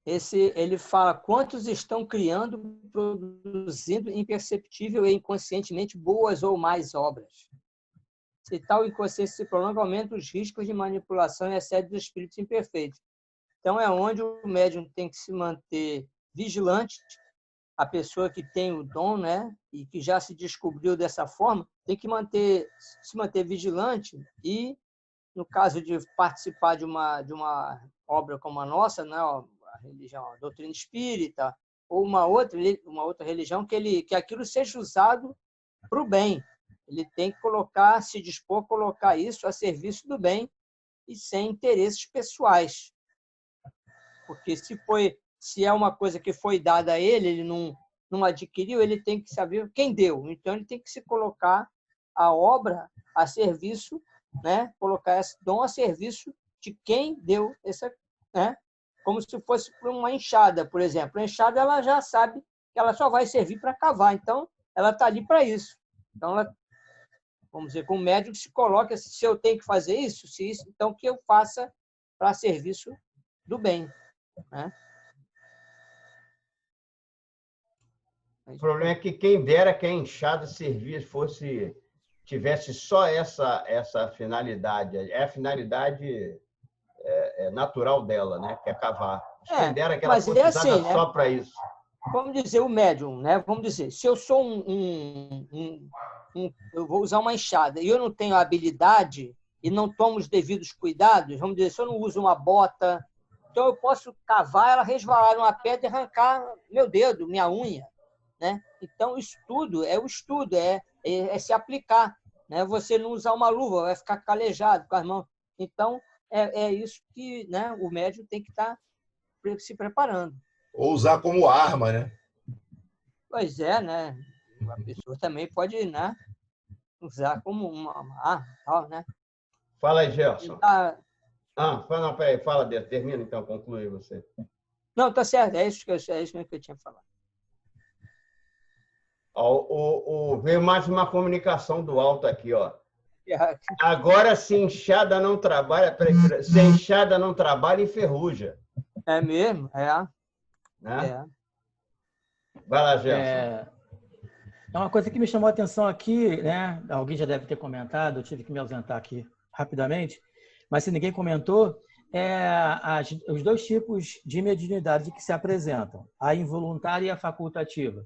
ele fala quantos estão criando, produzindo imperceptível e inconscientemente boas ou mais obras. Se tal inconsciência se prolonga, aumenta os riscos de manipulação e assédio dos espíritos imperfeitos. Então, é onde o médium tem que se manter vigilante. A pessoa que tem o dom, né, e que já se descobriu dessa forma, tem que se manter vigilante e, no caso de participar de uma obra como a nossa, né, a religião, a doutrina espírita, ou uma outra religião, que aquilo seja usado para o bem. Ele tem que se dispor a colocar isso a serviço do bem e sem interesses pessoais. Porque se é uma coisa que foi dada a ele não adquiriu, ele tem que saber quem deu. Então, ele tem que se colocar a obra a serviço, né? Colocar esse dom a serviço de quem deu essa, né? Como se fosse uma enxada, por exemplo. A enxada, ela já sabe que ela só vai servir para cavar. Então, ela está ali para isso. Então, vamos dizer, com o médico se coloca, se eu tenho que fazer isso, então que eu faça para serviço do bem, né? O problema é que quem dera que a enxada tivesse só essa finalidade, é a finalidade natural dela, né? Que é cavar. Quem dera que ela fosse usada só para isso. Vamos dizer, o médium, né? Vamos dizer, se eu sou eu vou usar uma enxada e eu não tenho habilidade e não tomo os devidos cuidados, vamos dizer, se eu não uso uma bota, então eu posso cavar, ela resvalar numa pedra e arrancar meu dedo, minha unha, né? Então, o estudo é se aplicar, né? Você não usar uma luva, vai ficar calejado com as mãos. Então, é isso que, né, o médium tem que estar se preparando. Ou usar como arma, né? Pois é, né? A pessoa também pode, né, usar como uma arma, tal, né? Fala aí, Gerson. Peraí, fala, termina então, conclui você. Não, tá certo, é isso mesmo que eu tinha falado. Veio mais uma comunicação do alto aqui, ó. Agora, se enxada não trabalha, enferruja. É mesmo? Né? Vai lá, Gerson. Uma coisa que me chamou a atenção aqui, né? Alguém já deve ter comentado, eu tive que me ausentar aqui rapidamente, mas se ninguém comentou, os dois tipos de mediunidade que se apresentam, a involuntária e a facultativa.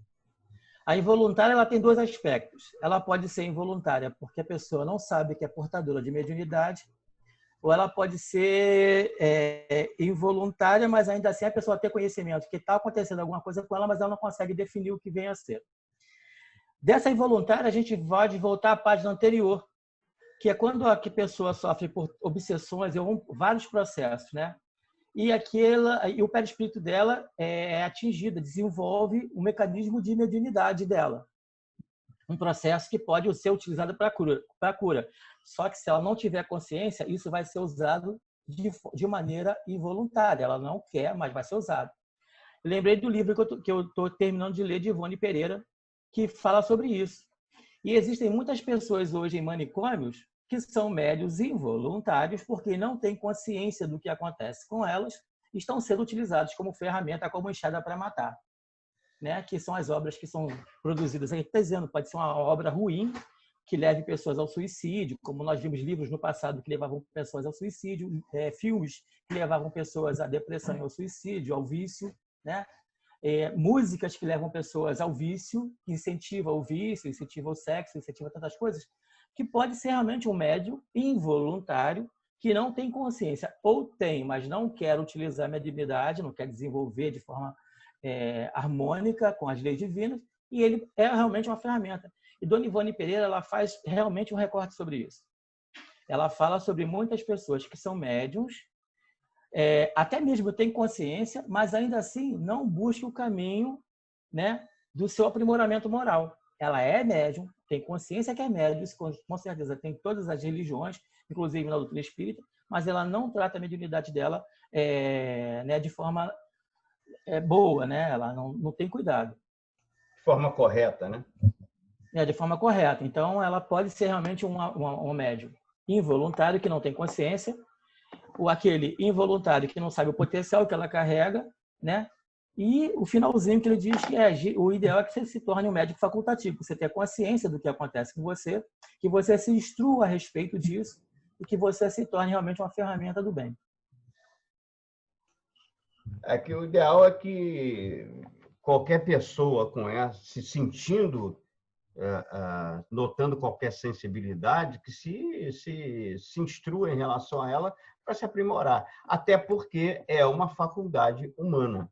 A involuntária ela tem dois aspectos. Ela pode ser involuntária porque a pessoa não sabe que é portadora de mediunidade, ou ela pode ser involuntária, mas ainda assim a pessoa tem conhecimento que está acontecendo alguma coisa com ela, mas ela não consegue definir o que vem a ser. Dessa involuntária, a gente pode voltar à página anterior, que é quando a pessoa sofre por obsessões ou vários processos, né? e o perispírito dela é atingido, desenvolve um mecanismo de mediunidade dela. Um processo que pode ser utilizado para a cura. Só que se ela não tiver consciência, isso vai ser usado de maneira involuntária. Ela não quer, mas vai ser usado. Lembrei do livro que eu estou terminando de ler, de Ivone Pereira, que fala sobre isso. E existem muitas pessoas hoje em manicômios que são médios involuntários porque não têm consciência do que acontece com elas e estão sendo utilizados como ferramenta, como enxada para matar. Né? Que são as obras que são produzidas. A gente está dizendo, pode ser uma obra ruim que leve pessoas ao suicídio, como nós vimos livros no passado que levavam pessoas ao suicídio, filmes que levavam pessoas à depressão e ao suicídio, ao vício, né? Músicas que levam pessoas ao vício, que incentivam o vício, incentivam o sexo, incentivam tantas coisas, que pode ser realmente um médium involuntário que não tem consciência, ou tem, mas não quer utilizar a mediunidade, não quer desenvolver de forma harmônica com as leis divinas, e ele é realmente uma ferramenta. E Dona Ivone Pereira, ela faz realmente um recorte sobre isso. Ela fala sobre muitas pessoas que são médiums, até mesmo têm consciência, mas ainda assim não buscam o caminho, né, do seu aprimoramento moral. Ela é médium, tem consciência que é médium, com certeza tem todas as religiões, inclusive na doutrina espírita, mas ela não trata a mediunidade dela né, de forma boa, né? Ela não tem cuidado. De forma correta, né? De forma correta. Então, ela pode ser realmente um médium involuntário que não tem consciência, ou aquele involuntário que não sabe o potencial que ela carrega, né? E o finalzinho que ele diz que o ideal é que você se torne um médico facultativo, você tenha consciência do que acontece com você, que você se instrua a respeito disso e que você se torne realmente uma ferramenta do bem. Que o ideal é que qualquer pessoa com essa, se sentindo, notando qualquer sensibilidade, que se instrua em relação a ela para se aprimorar. Até porque é uma faculdade humana.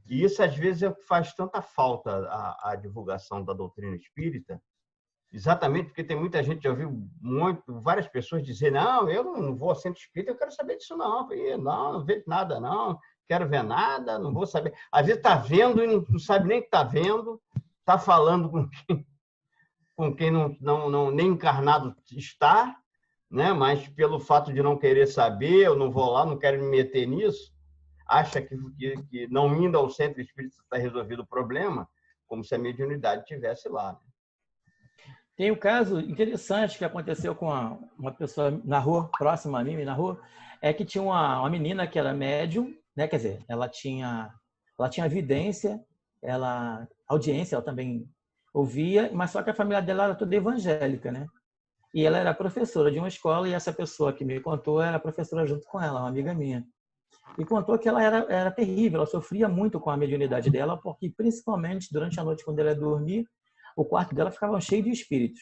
E isso, às vezes, faz tanta falta à divulgação da doutrina espírita, exatamente porque tem muita gente, já ouviu várias pessoas dizer, não, eu não vou ao centro espírita, eu quero saber disso não. Não vejo nada, não. Quero ver nada, não vou saber. Às vezes está vendo e não sabe nem que está vendo, está falando com quem não nem encarnado está, né? Mas pelo fato de não querer saber, eu não vou lá, não quero me meter nisso, acha que não indo ao centro espírita está resolvido o problema, como se a mediunidade estivesse lá. Né? Tem um caso interessante que aconteceu com uma pessoa na rua, próxima a mim, na rua, que tinha uma menina que era médium, né? Quer dizer, ela tinha vidência, audiência, ela também ouvia, mas só que a família dela era toda evangélica, né? E ela era professora de uma escola e essa pessoa que me contou era professora junto com ela, uma amiga minha. E contou que ela era terrível, ela sofria muito com a mediunidade dela, porque principalmente durante a noite, quando ela ia dormir, o quarto dela ficava cheio de espíritos.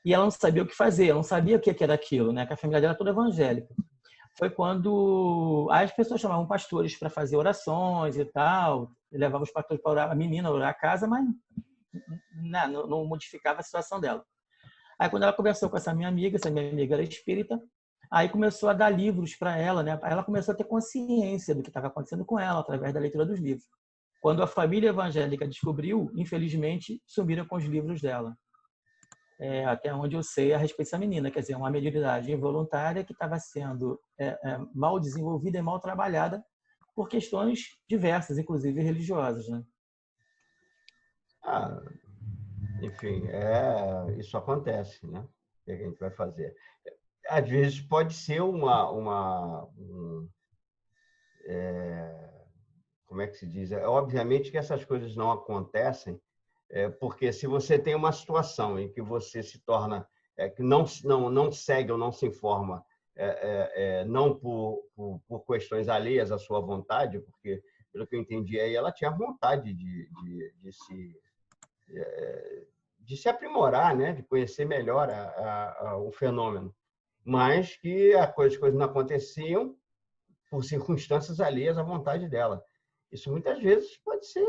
E ela não sabia o que fazer, ela não sabia o que era aquilo, né? Que a família dela era toda evangélica. Foi quando as pessoas chamavam pastores para fazer orações e tal, e levavam os pastores para orar, a menina orar a casa, mas não modificava a situação dela. Aí quando ela conversou com essa minha amiga era espírita, aí começou a dar livros para ela, né? Aí ela começou a ter consciência do que estava acontecendo com ela através da leitura dos livros. Quando a família evangélica descobriu, infelizmente, sumiram com os livros dela. Até onde eu sei a respeito dessa menina, quer dizer, uma mediunidade involuntária que estava sendo mal desenvolvida e mal trabalhada por questões diversas, inclusive religiosas, né? Enfim, isso acontece, né? O que a gente vai fazer? Às vezes pode ser como é que se diz? Obviamente que essas coisas não acontecem, porque se você tem uma situação em que você se torna, que não segue ou não se informa, não por questões alheias à sua vontade, porque, pelo que eu entendi, aí ela tinha vontade de se aprimorar, né? De conhecer melhor o fenômeno, mas que as coisas não aconteciam por circunstâncias alheias à vontade dela. Isso muitas vezes pode ser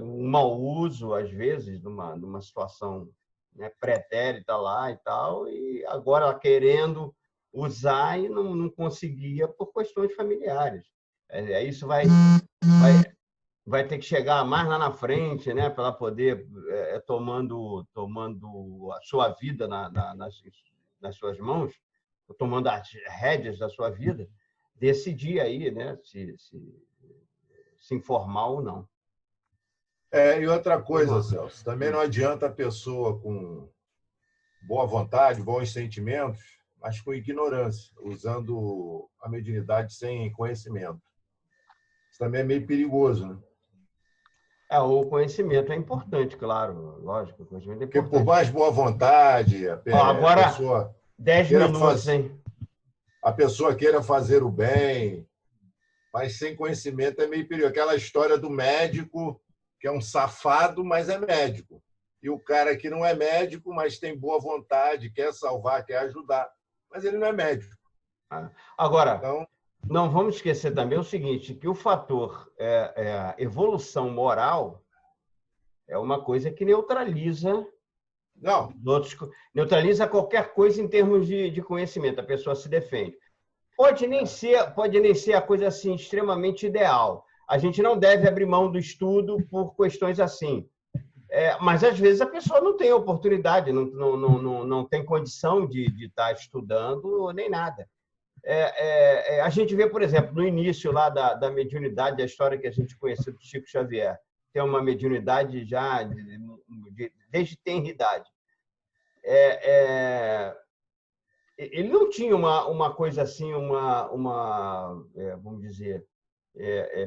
um mau uso, às vezes, numa situação, né, pretérita lá e tal, e agora ela querendo usar e não conseguia por questões familiares. Isso vai ter que chegar mais lá na frente, né, para ela poder, tomando a sua vida nas suas mãos, tomando as rédeas da sua vida, decidir aí, né, se informar ou não. E outra coisa, Celso, também não adianta a pessoa com boa vontade, bons sentimentos, mas com ignorância, usando a mediunidade sem conhecimento. Isso também é meio perigoso, né? O conhecimento é importante, claro, lógico. O conhecimento é Porque importante. por mais boa vontade, Agora, a pessoa 10 minutos, hein? A pessoa queira fazer o bem, mas sem conhecimento é meio perigoso. Aquela história do médico, que é um safado, mas é médico. E o cara que não é médico, mas tem boa vontade, quer salvar, quer ajudar, mas ele não é médico. Agora, então, não vamos esquecer também o seguinte, que o fator evolução moral é uma coisa que neutraliza qualquer coisa em termos de conhecimento. A pessoa se defende. Pode nem ser a coisa assim extremamente ideal. A gente não deve abrir mão do estudo por questões assim. Mas, às vezes, a pessoa não tem oportunidade, não tem condição de estar estudando nem nada. A gente vê, por exemplo, no início lá da mediunidade, a história que a gente conheceu do Chico Xavier, tem uma mediunidade já desde tenra idade. Ele não tinha uma coisa assim, vamos dizer,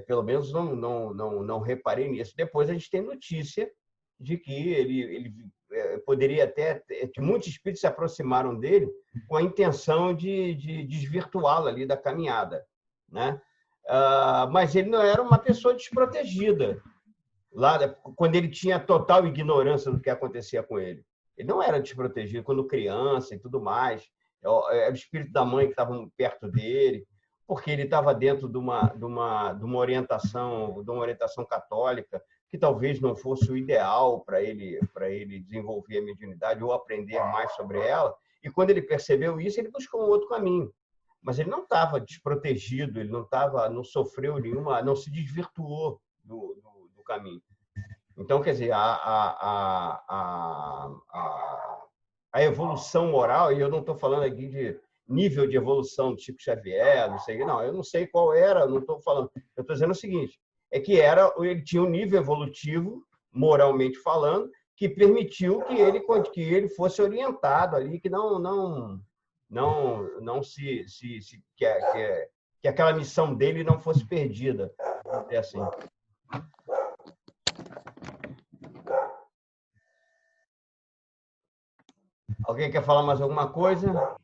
pelo menos não reparei nisso. Depois a gente tem notícia de que ele poderia até... Muitos espíritos se aproximaram dele com a intenção de desvirtuá-lo ali da caminhada, né? Mas ele não era uma pessoa desprotegida, lá, quando ele tinha total ignorância do que acontecia com ele. Ele não era desprotegido quando criança e tudo mais. Era o espírito da mãe que estava perto dele, porque ele estava dentro de uma orientação católica, que talvez não fosse o ideal para ele desenvolver a mediunidade ou aprender mais sobre ela. E quando ele percebeu isso, ele buscou um outro caminho. Mas ele não estava desprotegido, ele não sofreu não se desvirtuou do caminho. Então, quer dizer, a evolução moral, e eu não estou falando aqui de nível de evolução do Chico Xavier, não sei, não, eu não sei qual era, não estou falando. Eu estou dizendo o seguinte, ele tinha um nível evolutivo, moralmente falando, que permitiu que ele fosse orientado ali, que que aquela missão dele não fosse perdida, vamos dizer assim. Alguém quer falar mais alguma coisa?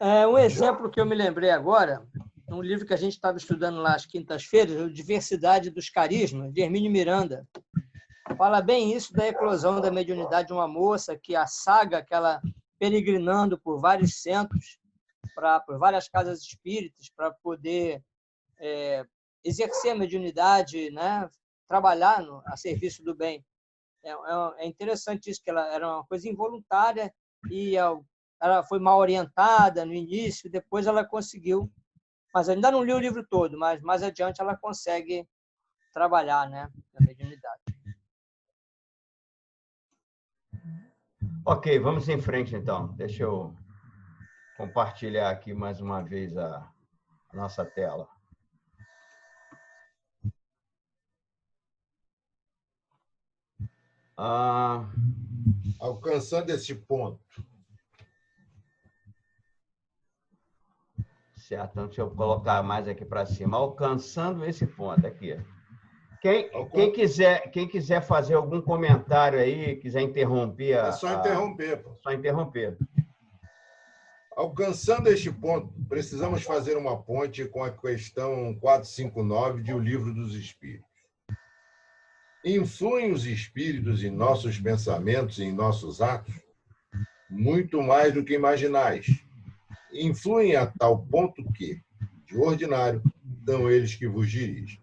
Um exemplo que eu me lembrei agora, um livro que a gente estava estudando lá às quintas-feiras, Diversidade dos Carismas, de Hermínio Miranda. Fala bem isso da eclosão da mediunidade de uma moça que a saga que ela peregrinando por vários centros, por várias casas espíritas, para poder exercer a mediunidade, né? Trabalhar a serviço do bem. É interessante isso, que ela era uma coisa involuntária e ela foi mal orientada no início, depois ela conseguiu, mas ainda não li o livro todo, mas mais adiante ela consegue trabalhar, né, na mediunidade. Ok, vamos em frente então. Deixa eu compartilhar aqui mais uma vez a nossa tela. Alcançando esse ponto. Certo, então deixa eu colocar mais aqui para cima. Alcançando esse ponto aqui. Quem quiser fazer algum comentário aí, quiser interromper... É só interromper. Só interromper. Alcançando este ponto, precisamos fazer uma ponte com a questão 459 de O Livro dos Espíritos. Influem os espíritos em nossos pensamentos e em nossos atos? Muito mais do que imaginais. Influem a tal ponto que, de ordinário, são eles que vos dirigem.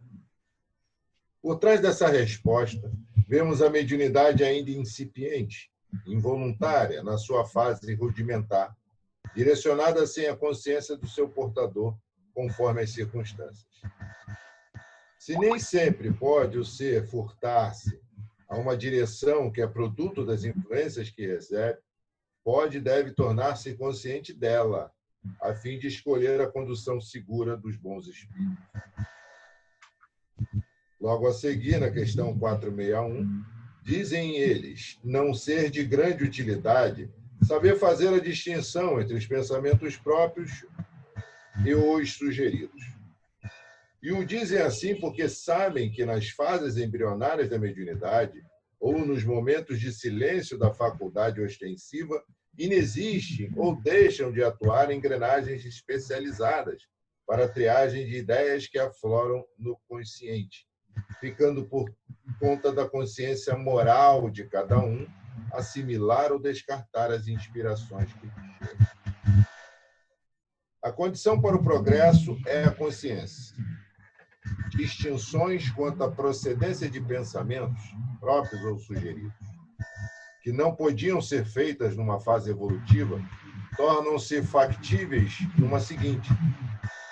Por trás dessa resposta, vemos a mediunidade ainda incipiente, involuntária, na sua fase rudimentar, direcionada sem a consciência do seu portador conforme as circunstâncias. Se nem sempre pode o ser furtar-se a uma direção que é produto das influências que recebe, pode e deve tornar-se consciente dela, a fim de escolher a condução segura dos bons espíritos. Logo a seguir, na questão 461, dizem eles não ser de grande utilidade saber fazer a distinção entre os pensamentos próprios e os sugeridos. E o dizem assim porque sabem que nas fases embrionárias da mediunidade ou nos momentos de silêncio da faculdade ostensiva inexistem ou deixam de atuar engrenagens especializadas para a triagem de ideias que afloram no consciente, ficando por conta da consciência moral de cada um assimilar ou descartar as inspirações que lhe chegam. A condição para o progresso é a consciência. Distinções quanto à procedência de pensamentos, próprios ou sugeridos, que não podiam ser feitas numa fase evolutiva, tornam-se factíveis numa seguinte,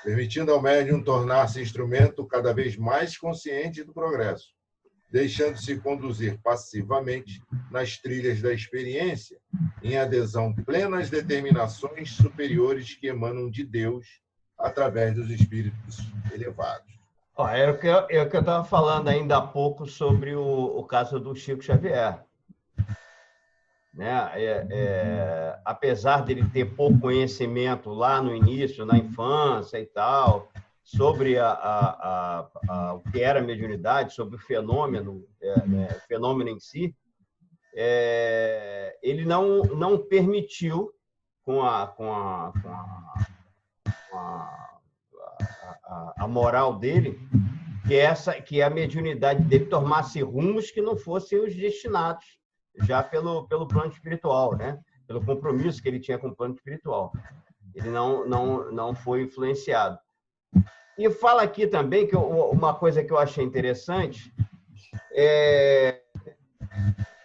permitindo ao médium tornar-se instrumento cada vez mais consciente do progresso, deixando-se conduzir passivamente nas trilhas da experiência, em adesão plena às determinações superiores que emanam de Deus através dos espíritos elevados. É o que eu estava falando ainda há pouco sobre o caso do Chico Xavier. Né? Apesar dele ter pouco conhecimento lá no início, na infância e tal, sobre o que era a mediunidade, sobre o fenômeno, fenômeno em si, ele não permitiu, com a moral dele, que a mediunidade dele tomasse rumos que não fossem os destinados já pelo plano espiritual, né? Pelo compromisso que ele tinha com o plano espiritual. Ele não foi influenciado. E fala aqui também que uma coisa que eu achei interessante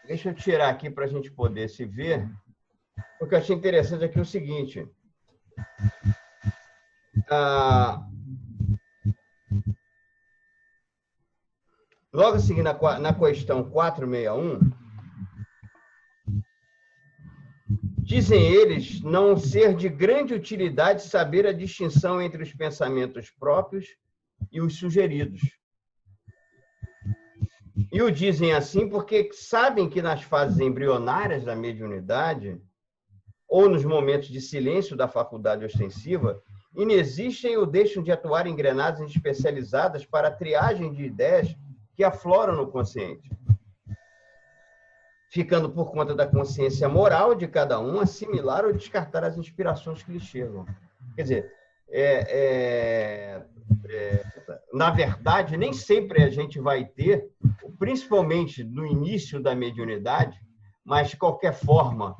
deixa eu tirar aqui para a gente poder se ver. O que eu achei interessante aqui é o seguinte. Logo a seguir, na questão 461, dizem eles não ser de grande utilidade saber a distinção entre os pensamentos próprios e os sugeridos. E o dizem assim porque sabem que nas fases embrionárias da mediunidade, ou nos momentos de silêncio da faculdade ostensiva, inexistem ou deixam de atuar engrenagens especializadas para a triagem de ideias que afloram no consciente, ficando por conta da consciência moral de cada um assimilar ou descartar as inspirações que lhe chegam. Quer dizer, na verdade, nem sempre a gente vai ter, principalmente no início da mediunidade, mas de qualquer forma,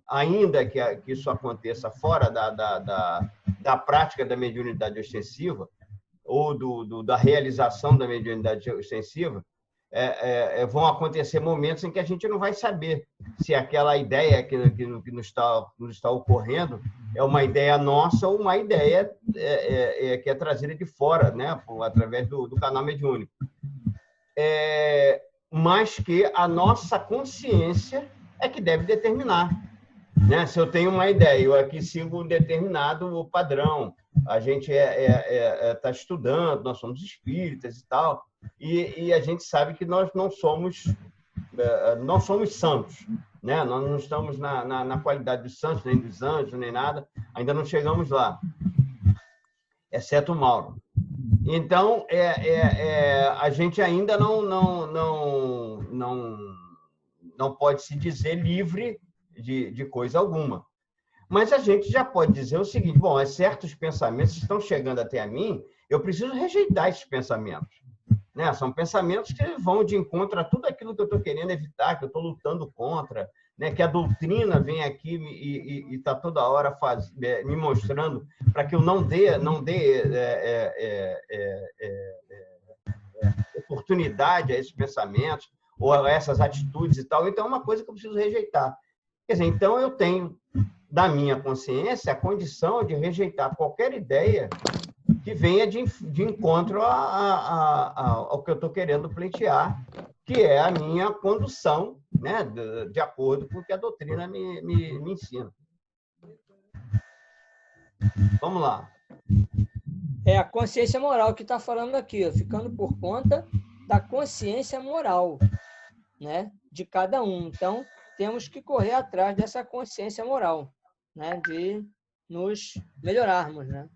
ainda que isso aconteça fora da prática da mediunidade ostensiva, ou da realização da mediunidade ostensiva, vão acontecer momentos em que a gente não vai saber se aquela ideia que nos está ocorrendo é uma ideia nossa ou uma ideia que é trazida de fora, né, através do canal mediúnico. Mas que a nossa consciência é que deve determinar. Né? Se eu tenho uma ideia, eu aqui sigo um determinado padrão, a gente está estudando, nós somos espíritas e tal, e a gente sabe que nós não somos santos, né? Nós não estamos na qualidade dos santos, nem dos anjos, nem nada, ainda não chegamos lá, exceto o Mauro. Então, a gente ainda não pode se dizer livre de coisa alguma. Mas a gente já pode dizer o seguinte, bom, certos pensamentos estão chegando até a mim, eu preciso rejeitar esses pensamentos. Né? São pensamentos que vão de encontro a tudo aquilo que eu estou querendo evitar, que eu estou lutando contra, né? Que a doutrina vem aqui e está toda hora me mostrando para que eu não dê oportunidade a esses pensamentos ou a essas atitudes e tal. Então, é uma coisa que eu preciso rejeitar. Quer dizer, então eu tenho da minha consciência a condição de rejeitar qualquer ideia que venha de encontro ao que eu estou querendo pleitear, que é a minha condução, né, de acordo com o que a doutrina me ensina. Vamos lá. É a consciência moral que está falando aqui, ó, ficando por conta da consciência moral, né, de cada um. Então, temos que correr atrás dessa consciência moral, né, de nos melhorarmos, né?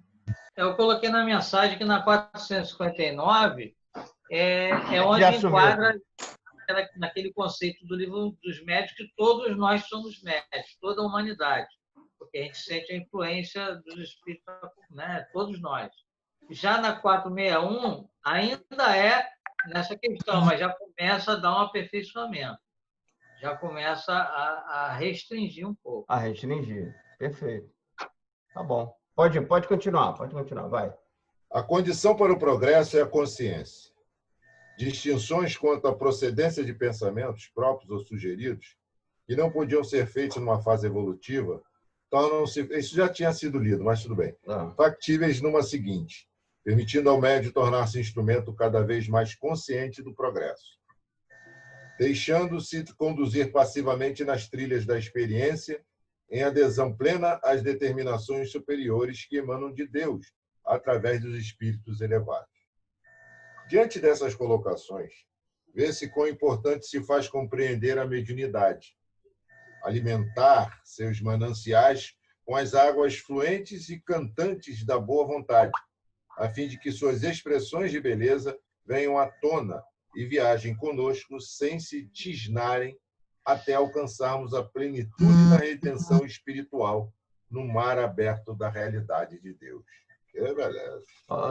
Eu coloquei na mensagem que na 459 é onde enquadra naquele conceito do livro dos médios que todos nós somos médios, toda a humanidade, porque a gente sente a influência dos espíritos, né, todos nós. Já na 461 ainda é nessa questão, mas já começa a dar um aperfeiçoamento, já começa a restringir um pouco. A restringir, perfeito. Tá bom. Pode continuar, vai. A condição para o progresso é a consciência. Distinções quanto à procedência de pensamentos próprios ou sugeridos, que não podiam ser feitos numa fase evolutiva, tornam-se, isso já tinha sido lido, mas tudo bem, factíveis numa seguinte, permitindo ao médium tornar-se instrumento cada vez mais consciente do progresso. Deixando-se conduzir passivamente nas trilhas da experiência, em adesão plena às determinações superiores que emanam de Deus, através dos espíritos elevados. Diante dessas colocações, vê-se quão importante se faz compreender a mediunidade, alimentar seus mananciais com as águas fluentes e cantantes da boa vontade, a fim de que suas expressões de beleza venham à tona e viajem conosco sem se tisnarem até alcançarmos a plenitude da redenção espiritual no mar aberto da realidade de Deus. Que beleza.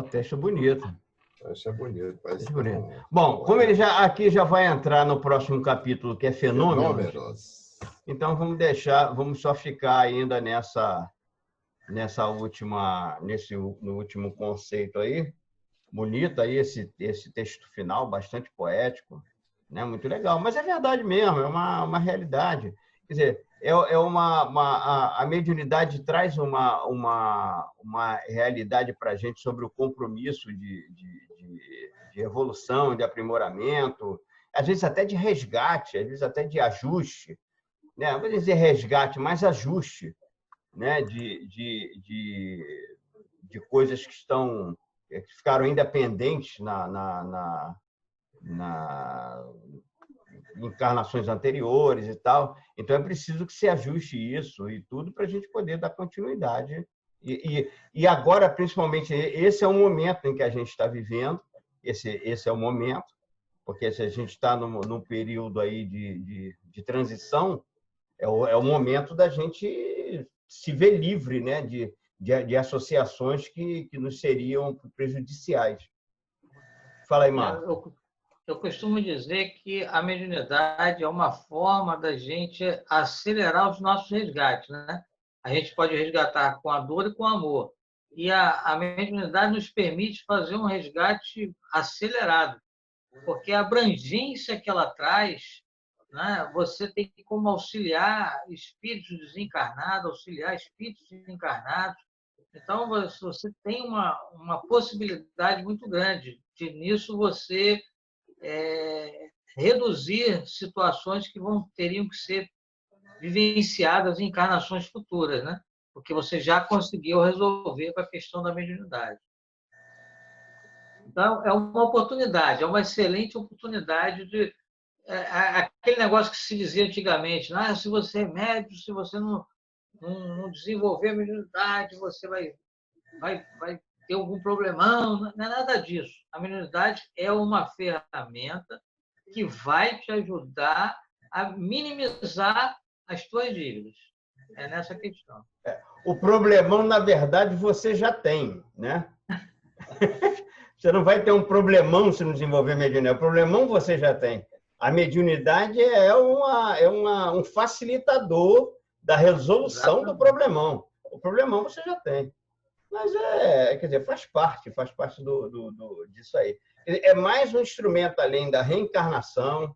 Texto bonito. Texto bonito. Parece bonito. Bom, como ele já vai entrar no próximo capítulo, que é fenômenos, então vamos só ficar ainda no último conceito aí. Bonito aí esse texto final, bastante poético. Né? Muito legal, mas é verdade mesmo, é uma realidade. Quer dizer, a mediunidade traz uma realidade para a gente sobre o compromisso de evolução, de aprimoramento, às vezes até de resgate, às vezes até de ajuste, né? Não vou dizer resgate, mas ajuste, né? de coisas que ficaram ainda pendentes na encarnações anteriores e tal. Então, é preciso que se ajuste isso e tudo para a gente poder dar continuidade. E agora, principalmente, esse é o momento em que a gente está vivendo, esse é o momento, porque se a gente está num período aí de transição, é o momento da gente se ver livre, né, de associações que nos seriam prejudiciais. Fala aí, Marco. Eu costumo dizer que a mediunidade é uma forma da gente acelerar os nossos resgates, né? A gente pode resgatar com a dor e com o amor. E a mediunidade nos permite fazer um resgate acelerado, porque a abrangência que ela traz, né? Você tem como auxiliar espíritos desencarnados, auxiliar espíritos encarnados. Então, você tem uma possibilidade muito grande de, nisso, você reduzir situações que teriam que ser vivenciadas em encarnações futuras, né? Porque você já conseguiu resolver com a questão da mediunidade. Então, é uma oportunidade, é uma excelente oportunidade de... aquele negócio que se dizia antigamente, né? Se você é médium, se você não desenvolver a mediunidade, você vai ter algum problemão. Não é nada disso. A mediunidade é uma ferramenta que vai te ajudar a minimizar as tuas dívidas. É nessa questão. O problemão, na verdade, você já tem, né? Você não vai ter um problemão se não desenvolver mediunidade. O problemão você já tem. A mediunidade é um facilitador da resolução do problemão. O problemão você já tem. Mas quer dizer, faz parte disso aí. É mais um instrumento além da reencarnação,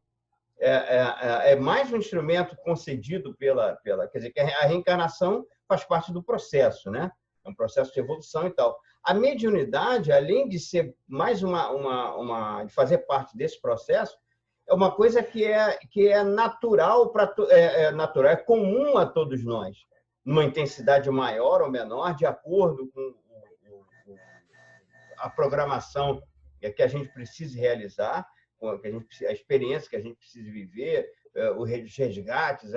é mais um instrumento concedido quer dizer, que a reencarnação faz parte do processo, né? É um processo de evolução e tal. A mediunidade, além de ser mais de fazer parte desse processo, é uma coisa que é natural natural, é comum a todos nós, numa intensidade maior ou menor, de acordo com a programação que a gente precisa realizar, a experiência que a gente precisa viver, os resgates,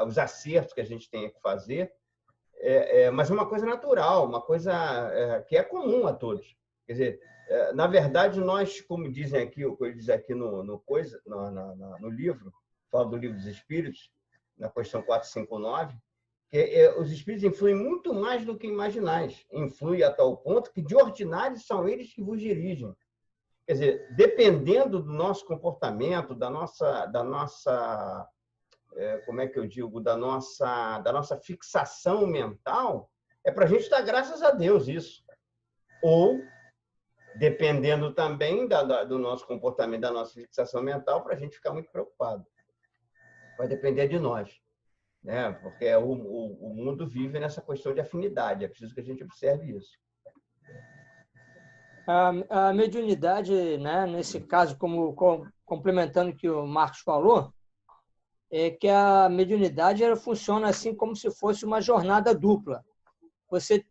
os acertos que a gente tem que fazer, mas é uma coisa natural, uma coisa que é comum a todos. Quer dizer, na verdade, nós, como dizem aqui, o que eu disse aqui no livro, falo do Livro dos Espíritos, na questão 459, que os espíritos influem muito mais do que imaginais. Influem a tal ponto que, de ordinário, são eles que vos dirigem. Quer dizer, dependendo do nosso comportamento, da nossa como é que eu digo, da nossa fixação mental, é para a gente dar graças a Deus isso. Ou, dependendo também do nosso comportamento, da nossa fixação mental, para a gente ficar muito preocupado. Vai depender de nós, né? Porque o mundo vive nessa questão de afinidade, é preciso que a gente observe isso. A mediunidade, né, nesse caso, complementando o que o Marcos falou, é que a mediunidade ela funciona assim como se fosse uma jornada dupla. Você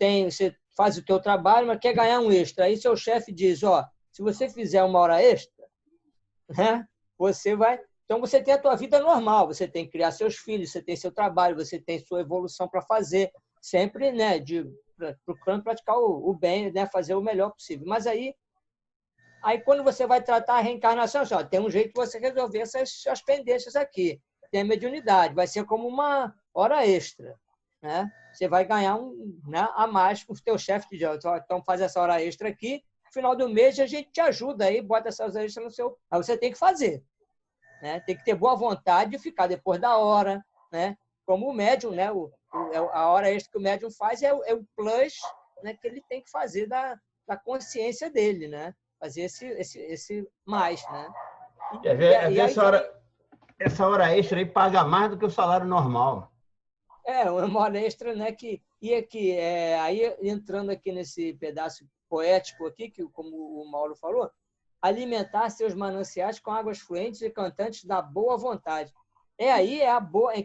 faz o teu trabalho, mas quer ganhar um extra. Aí seu chefe diz, se você fizer 1 hora extra, né, você vai... Então, você tem a tua vida normal, você tem que criar seus filhos, você tem seu trabalho, você tem sua evolução para fazer, sempre, né, procurando praticar o bem, né, fazer o melhor possível. Mas aí quando você vai tratar a reencarnação, tem um jeito de você resolver essas pendências aqui. Tem a mediunidade, vai ser como uma hora extra, né? Você vai ganhar a mais com o teu chefe de dia. Então, faz essa hora extra aqui, no final do mês a gente te ajuda aí, bota essas horas extras no seu... Aí você tem que fazer, né? Tem que ter boa vontade de ficar depois da hora, né? Como o médium, né? A hora extra que o médium faz é o plus, né, que ele tem que fazer da consciência dele, né? Fazer esse mais, né? Essa hora extra aí paga mais do que o salário normal. Uma hora extra, né? Aí entrando aqui nesse pedaço poético aqui, que como o Mauro falou, alimentar seus mananciais com águas fluentes e cantantes da boa vontade. Aí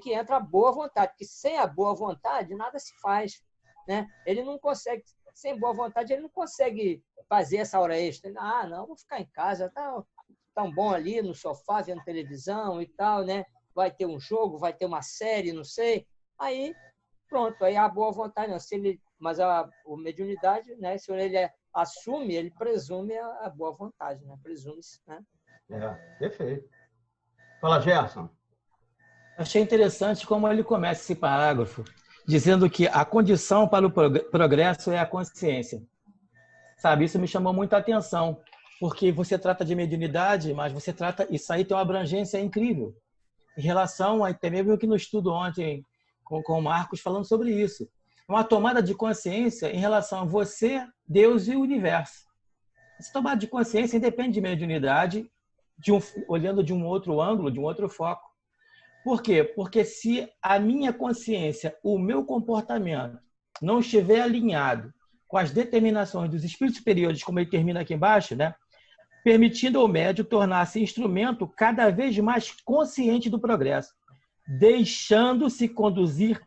que entra a boa vontade, porque sem a boa vontade nada se faz, né? Ele não consegue, sem boa vontade, ele não consegue fazer essa hora extra. Não, vou ficar em casa, tá tão bom ali no sofá, vendo televisão e tal, né? Vai ter um jogo, vai ter uma série, não sei. Aí, pronto, aí a boa vontade, não. Mas o mediunidade, né? Se ele assume, ele presume a boa vontade, né? Presume-se, né? Perfeito. Fala, Gerson. Achei interessante como ele começa esse parágrafo, dizendo que a condição para o progresso é a consciência. Sabe, isso me chamou muita atenção, porque você trata de mediunidade, mas você trata... Isso aí tem uma abrangência incrível. Em relação até mesmo que no estudo ontem com o Marcos falando sobre isso. Uma tomada de consciência em relação a você, Deus e o universo. Essa tomada de consciência independe de mediunidade, olhando de um outro ângulo, de um outro foco. Por quê? Porque se a minha consciência, o meu comportamento não estiver alinhado com as determinações dos espíritos superiores, como ele termina aqui embaixo, né? Permitindo ao médium tornar-se instrumento cada vez mais consciente do progresso, deixando-se conduzir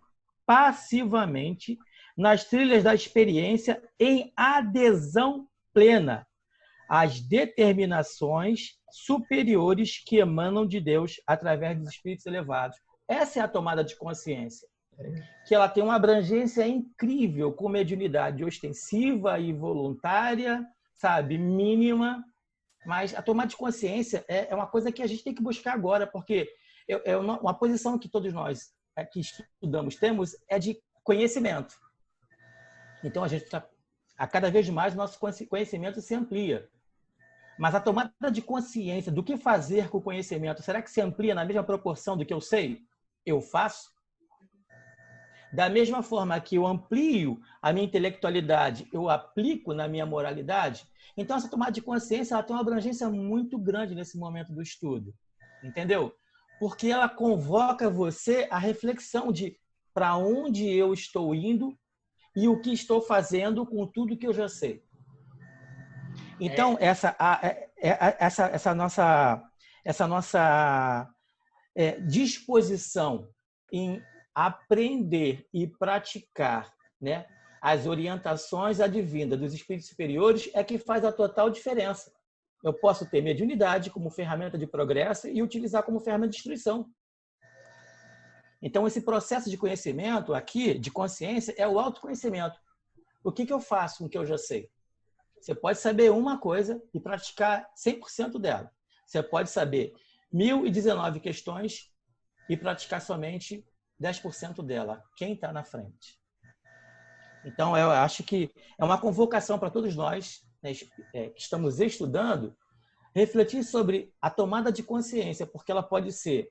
passivamente nas trilhas da experiência em adesão plena às determinações superiores que emanam de Deus através dos espíritos elevados. Essa é a tomada de consciência, que ela tem uma abrangência incrível, com mediunidade ostensiva e voluntária, sabe, mínima, mas a tomada de consciência é uma coisa que a gente tem que buscar agora, porque uma posição que todos nós que estudamos temos é de conhecimento. Então, a cada vez mais nosso conhecimento se amplia. Mas a tomada de consciência do que fazer com o conhecimento, será que se amplia na mesma proporção do que eu sei? Eu faço? Da mesma forma que eu amplio a minha intelectualidade, eu aplico na minha moralidade? Então, essa tomada de consciência ela tem uma abrangência muito grande nesse momento do estudo. Entendeu? Porque ela convoca você à reflexão de para onde eu estou indo e o que estou fazendo com tudo que eu já sei. Então, essa nossa disposição em aprender e praticar, né, as orientações advindas dos espíritos superiores é que faz a total diferença. Eu posso ter mediunidade como ferramenta de progresso e utilizar como ferramenta de destruição. Então, esse processo de conhecimento aqui, de consciência, é o autoconhecimento. O que eu faço com o que eu já sei? Você pode saber uma coisa e praticar 100% dela. Você pode saber 1019 questões e praticar somente 10% dela. Quem está na frente? Então, eu acho que é uma convocação para todos nós, né, que estamos estudando, refletir sobre a tomada de consciência, porque ela pode ser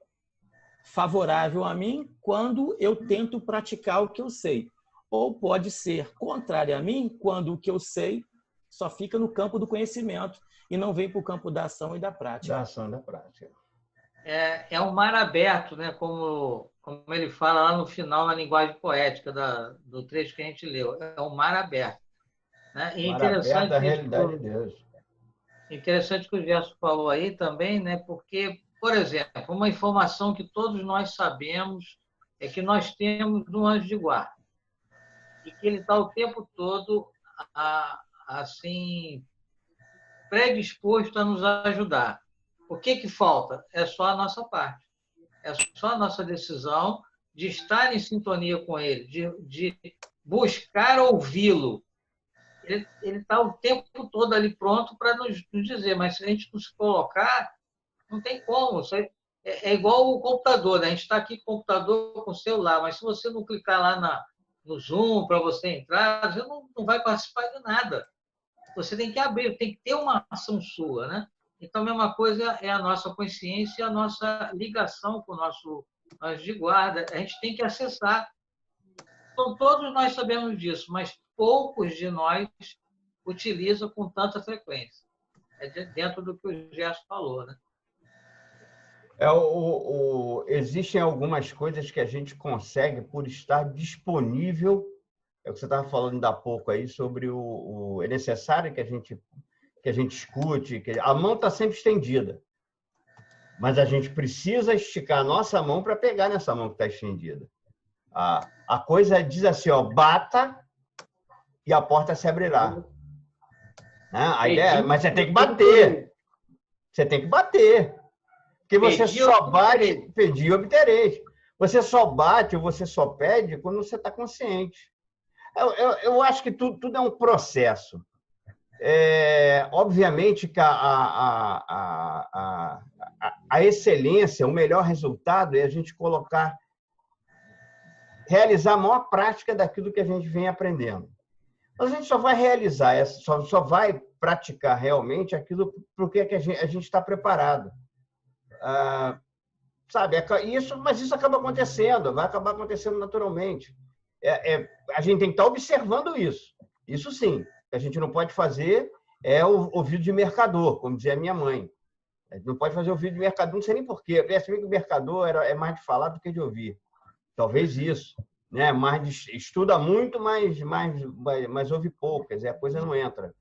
favorável a mim quando eu tento praticar o que eu sei, ou pode ser contrária a mim quando o que eu sei só fica no campo do conhecimento e não vem para o campo da ação e da prática. Da ação e da prática. É um mar aberto, né? Como ele fala lá no final, na linguagem poética do trecho que a gente leu. É um mar aberto. Né? E Mar aberto da realidade de Deus. Interessante que o Gerson falou aí também, né? Porque, por exemplo, uma informação que todos nós sabemos é que nós temos um anjo de guarda e que ele está o tempo todo assim predisposto a nos ajudar. O que falta? É só a nossa parte. É só a nossa decisão de estar em sintonia com ele, de buscar ouvi-lo. Ele está o tempo todo ali pronto para nos dizer, mas se a gente não se colocar, não tem como. É igual o computador, né? A gente está aqui com o computador, com o celular, mas se você não clicar lá no Zoom para você entrar, você não vai participar de nada. Você tem que abrir, tem que ter uma ação sua, né? Então, a mesma coisa é a nossa consciência e a nossa ligação com o nosso anjo de guarda. A gente tem que acessar. Então, todos nós sabemos disso, mas poucos de nós utilizam com tanta frequência. É dentro do que o Gerson falou, né? Existem algumas coisas que a gente consegue por estar disponível. É o que você estava falando há pouco aí sobre é necessário que a gente escute. A mão está sempre estendida, mas a gente precisa esticar a nossa mão para pegar nessa mão que está estendida. A coisa diz assim, ó, bata e a porta se abrirá. A ideia, mas você tem que bater. Você tem que bater. Porque você só bate, pedir e obtereis. Você só bate ou você só pede quando você está consciente. Eu acho que tudo é um processo. Obviamente que a excelência, o melhor resultado é a gente realizar a maior prática daquilo que a gente vem aprendendo. Mas a gente só vai realizar, só vai praticar realmente aquilo para o que a gente está preparado. Sabe? Mas isso acaba acontecendo, vai acabar acontecendo naturalmente. A gente tem que estar observando isso. Isso sim. O que a gente não pode fazer é o ouvido de mercador, como dizia a minha mãe. A gente não pode fazer ouvido de mercador, não sei nem porquê. Eu percebi que o mercador é mais de falar do que de ouvir. Talvez isso. Né? Estuda muito, mas ouve pouco. Quer dizer, a coisa não entra.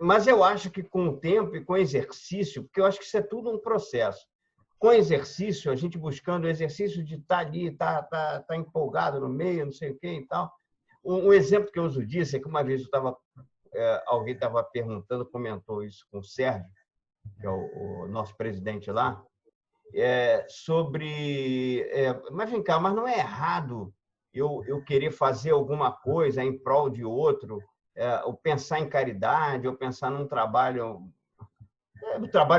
Mas eu acho que com o tempo e com o exercício, porque eu acho que isso é tudo um processo. Com exercício, a gente buscando o exercício de estar ali, estar empolgado no meio, não sei o quê e tal. Um exemplo que eu uso disso é que uma vez alguém estava perguntando, comentou isso com o Sérgio, que é o nosso presidente lá, sobre... mas vem cá, mas não é errado eu querer fazer alguma coisa em prol de outro, ou pensar em caridade, ou pensar num trabalho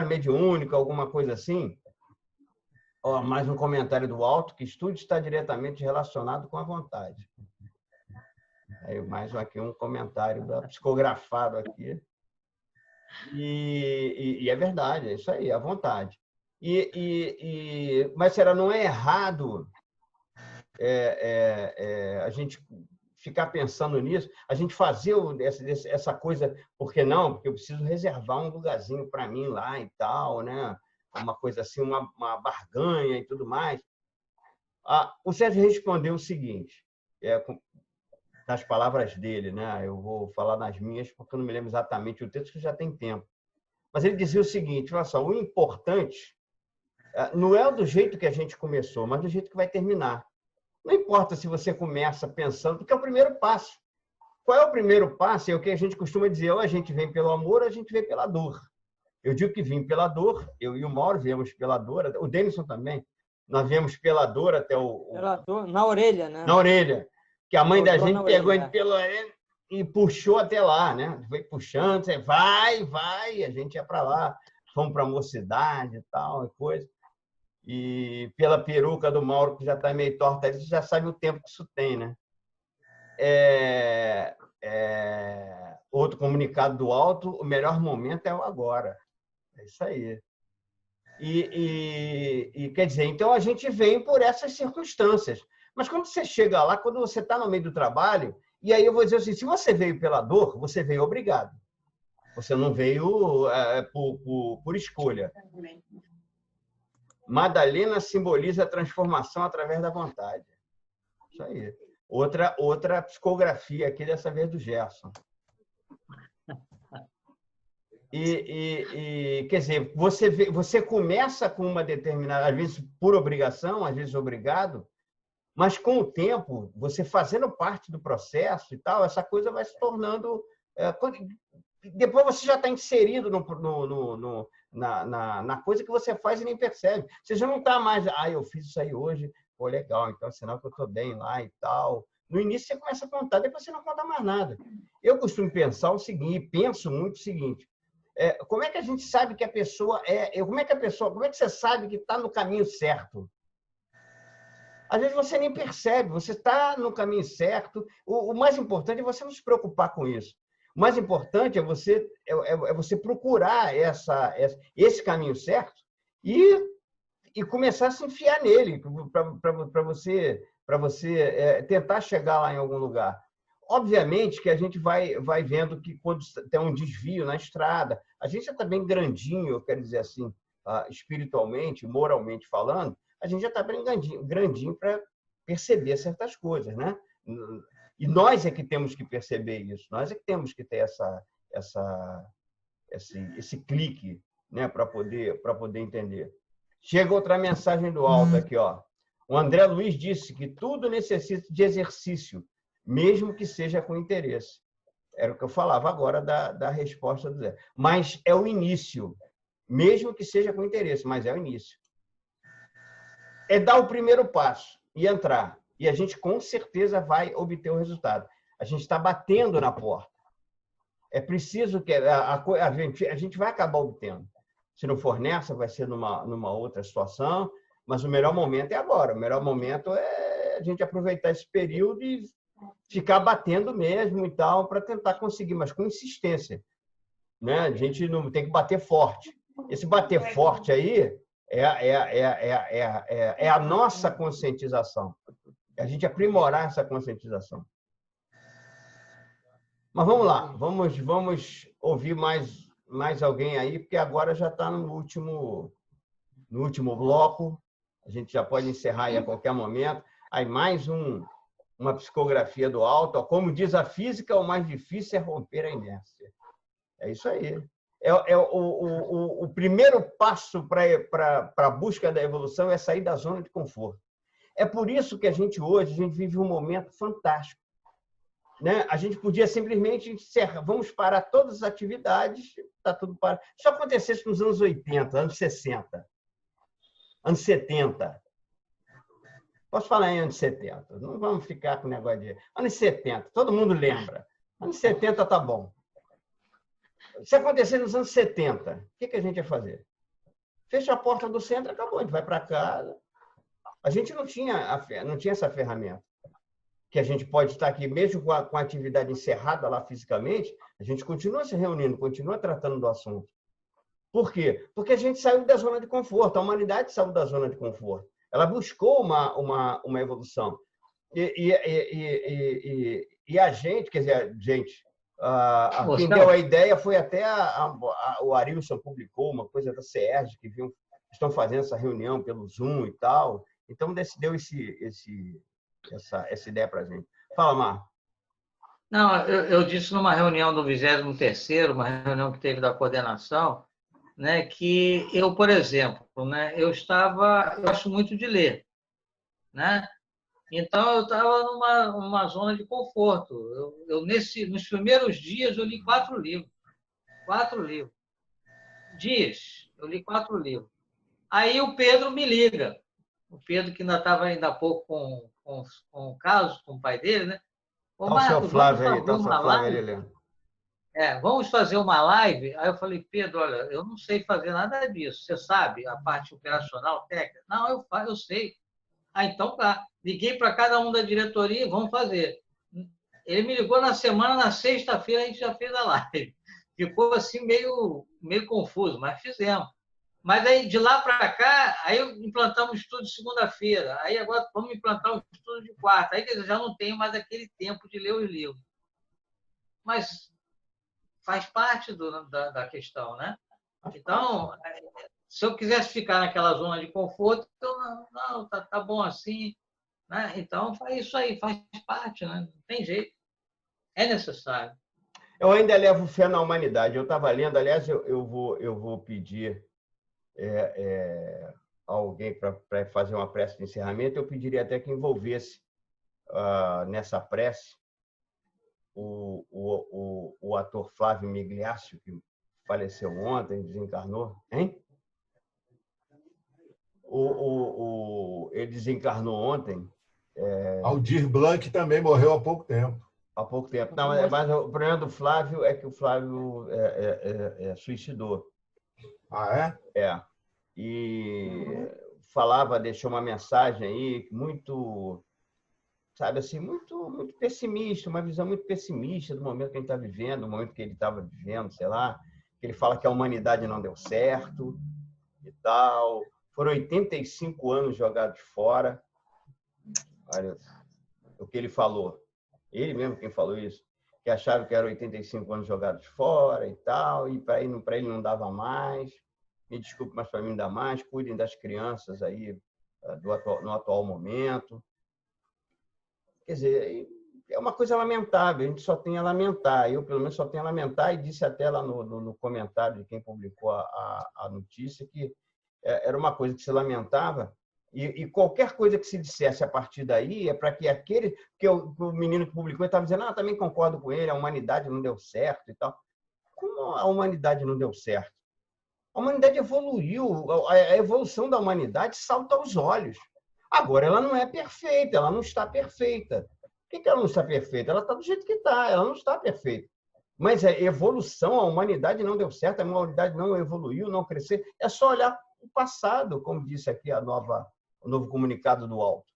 mediúnico, alguma coisa assim? Mais um comentário do alto, que estudo está diretamente relacionado com a vontade. Mais aqui um comentário psicografado aqui. E é verdade, é isso aí, a vontade. Mas não é errado a gente ficar pensando nisso, a gente fazer essa coisa, por que não? Porque eu preciso reservar um lugarzinho para mim lá e tal, né? Uma coisa assim, uma barganha e tudo mais. O Sérgio respondeu o seguinte, nas palavras dele, né? Eu vou falar nas minhas, porque eu não me lembro exatamente o texto, que já tem tempo. Mas ele dizia o seguinte, olha só, o importante não é do jeito que a gente começou, mas do jeito que vai terminar. Não importa se você começa pensando, porque é o primeiro passo. Qual é o primeiro passo? É o que a gente costuma dizer, ou a gente vem pelo amor, ou a gente vem pela dor. Eu digo que vim pela dor, eu e o Mauro viemos pela dor, o Denison também, nós viemos pela dor até Pela dor, na orelha, né? Na orelha. Que a mãe da gente pegou orelha, pela orelha e puxou até lá, né? Foi puxando, você vai, a gente ia para lá. Fomos para a mocidade e tal, e coisa. E pela peruca do Mauro, que já está meio torta, você já sabe o tempo que isso tem, né? Outro comunicado do alto, o melhor momento é o agora. É isso aí. E quer dizer, então a gente vem por essas circunstâncias. Mas quando você chega lá, quando você está no meio do trabalho, e aí eu vou dizer assim, se você veio pela dor, você veio obrigado. Você não veio por escolha. Madalena simboliza a transformação através da vontade. Isso aí. Outra psicografia aqui, dessa vez do Gerson. Quer dizer, você começa com uma determinada, às vezes por obrigação, às vezes obrigado, mas com o tempo, você fazendo parte do processo e tal, essa coisa vai se tornando... Depois você já está inserido na coisa que você faz e nem percebe. Você já não está mais, eu fiz isso aí hoje, pô, legal, então é sinal que eu estou bem lá e tal. No início você começa a contar, depois você não conta mais nada. Eu costumo pensar o seguinte, penso muito o seguinte, como é que a gente sabe que a pessoa como é que você sabe que está no caminho certo? Às vezes você nem percebe, você está no caminho certo. O mais importante é você não se preocupar com isso. O mais importante é você procurar esse caminho certo e começar a se enfiar nele, para você tentar chegar lá em algum lugar. Obviamente que a gente vai vendo que quando tem um desvio na estrada, a gente já está bem grandinho, eu quero dizer assim, espiritualmente, moralmente falando, a gente já está bem grandinho para perceber certas coisas, né? E nós é que temos que perceber isso, nós é que temos que ter esse clique, né, para poder entender. Chega outra mensagem do alto aqui, ó. O André Luiz disse que tudo necessita de exercício, mesmo que seja com interesse. Era o que eu falava agora da resposta do Zé. Mas é o início, mesmo que seja com interesse, mas é o início. É dar o primeiro passo e entrar. E a gente, com certeza, vai obter o resultado. A gente está batendo na porta. É preciso que a gente vai acabar obtendo. Se não for nessa, vai ser numa outra situação, mas o melhor momento é agora. O melhor momento é a gente aproveitar esse período e ficar batendo mesmo e tal, para tentar conseguir, mas com insistência. Né? A gente não tem que bater forte. Esse bater forte aí é a nossa conscientização. É a gente aprimorar essa conscientização. Mas vamos lá, vamos ouvir mais alguém aí, porque agora já está no último bloco. A gente já pode encerrar aí a qualquer momento. Aí mais uma psicografia do alto. Como diz a física, o mais difícil é romper a inércia. É isso aí. O primeiro passo para a busca da evolução é sair da zona de conforto. É por isso que hoje a gente vive um momento fantástico. Né? A gente podia simplesmente encerrar, vamos parar todas as atividades, está tudo parado. Isso acontecesse nos anos 80, anos 60, anos 70. Posso falar em anos 70, não vamos ficar com o negócio de... Anos 70, todo mundo lembra. Anos 70 tá bom. Se acontecer nos anos 70, o que a gente ia fazer? Fecha a porta do centro, acabou, a gente vai para casa. A gente não tinha essa ferramenta. Que a gente pode estar aqui, mesmo com a atividade encerrada lá fisicamente, a gente continua se reunindo, continua tratando do assunto. Por quê? Porque a gente saiu da zona de conforto, a humanidade saiu da zona de conforto. Ela buscou uma evolução. E a gente, quer dizer, quem deu a ideia foi até o Arilson publicou uma coisa da CERJ, que estão fazendo essa reunião pelo Zoom e tal, Então, deu essa ideia para a gente. Fala, Mar. Não, eu disse numa reunião do 23º, uma reunião que teve da coordenação, né, que eu, por exemplo, né, eu gosto muito de ler, né? Então eu estava numa zona de conforto. Nos primeiros dias eu li 4 livros, 4 livros. Dias, eu li 4 livros. Aí o Pedro me liga, o Pedro que ainda estava ainda há pouco com o caso, com o pai dele, né? Ô, Tá o seu Marcos, Flávio aí, vamos tá o fazer seu uma Flávio live? ali, Leandro. Vamos fazer uma live? Aí eu falei, Pedro, olha, eu não sei fazer nada disso. Você sabe a parte operacional, técnica? Não, eu sei. Ah, então tá. Liguei para cada um da diretoria e vamos fazer. Ele me ligou na semana, na sexta-feira a gente já fez a live. Ficou assim meio confuso, mas fizemos. Mas aí de lá para cá, aí implantamos o estudo de segunda-feira. Aí agora vamos implantar o estudo de quarta. Aí eu já não tenho mais aquele tempo de ler os livros. Mas faz parte da questão, né? Então, se eu quisesse ficar naquela zona de conforto, eu não, tá bom assim, né? Então, faz isso aí, faz parte, né? Não tem jeito. É necessário. Eu ainda levo fé na humanidade. Eu estava lendo, aliás, eu vou pedir alguém para fazer uma prece de encerramento. Eu pediria até que envolvesse nessa prece o ator Flávio Migliaccio, que faleceu ontem, desencarnou, hein? Ele desencarnou ontem. Aldir Blanc também morreu há pouco tempo. Há pouco tempo. Não, mas o problema do Flávio é que o Flávio suicidou. Ah, é? É. E deixou uma mensagem aí muito, sabe assim, muito pessimista, uma visão muito pessimista do momento que a gente está vivendo, do momento que ele estava vivendo, sei lá, que ele fala que a humanidade não deu certo e tal. Foram 85 anos jogados fora. Olha o que ele falou. Ele mesmo quem falou isso, que achava que eram 85 anos jogados fora e tal, e para ele não dava mais. Me desculpe, mas para mim não dá mais. Cuidem das crianças aí no atual momento. Quer dizer, é uma coisa lamentável, a gente só tem a lamentar. Eu, pelo menos, só tenho a lamentar, e disse até lá no comentário de quem publicou a notícia que era uma coisa que se lamentava, e qualquer coisa que se dissesse a partir daí é para que o menino que publicou estava dizendo, também concordo com ele, a humanidade não deu certo e tal. Como a humanidade não deu certo? A humanidade evoluiu, a evolução da humanidade salta aos olhos. Agora, ela não é perfeita, ela não está perfeita. Por que ela não está perfeita? Ela está do jeito que está, ela não está perfeita. Mas a evolução, a humanidade não deu certo, a humanidade não evoluiu, não cresceu. É só olhar o passado, como disse aqui o novo comunicado do Alto.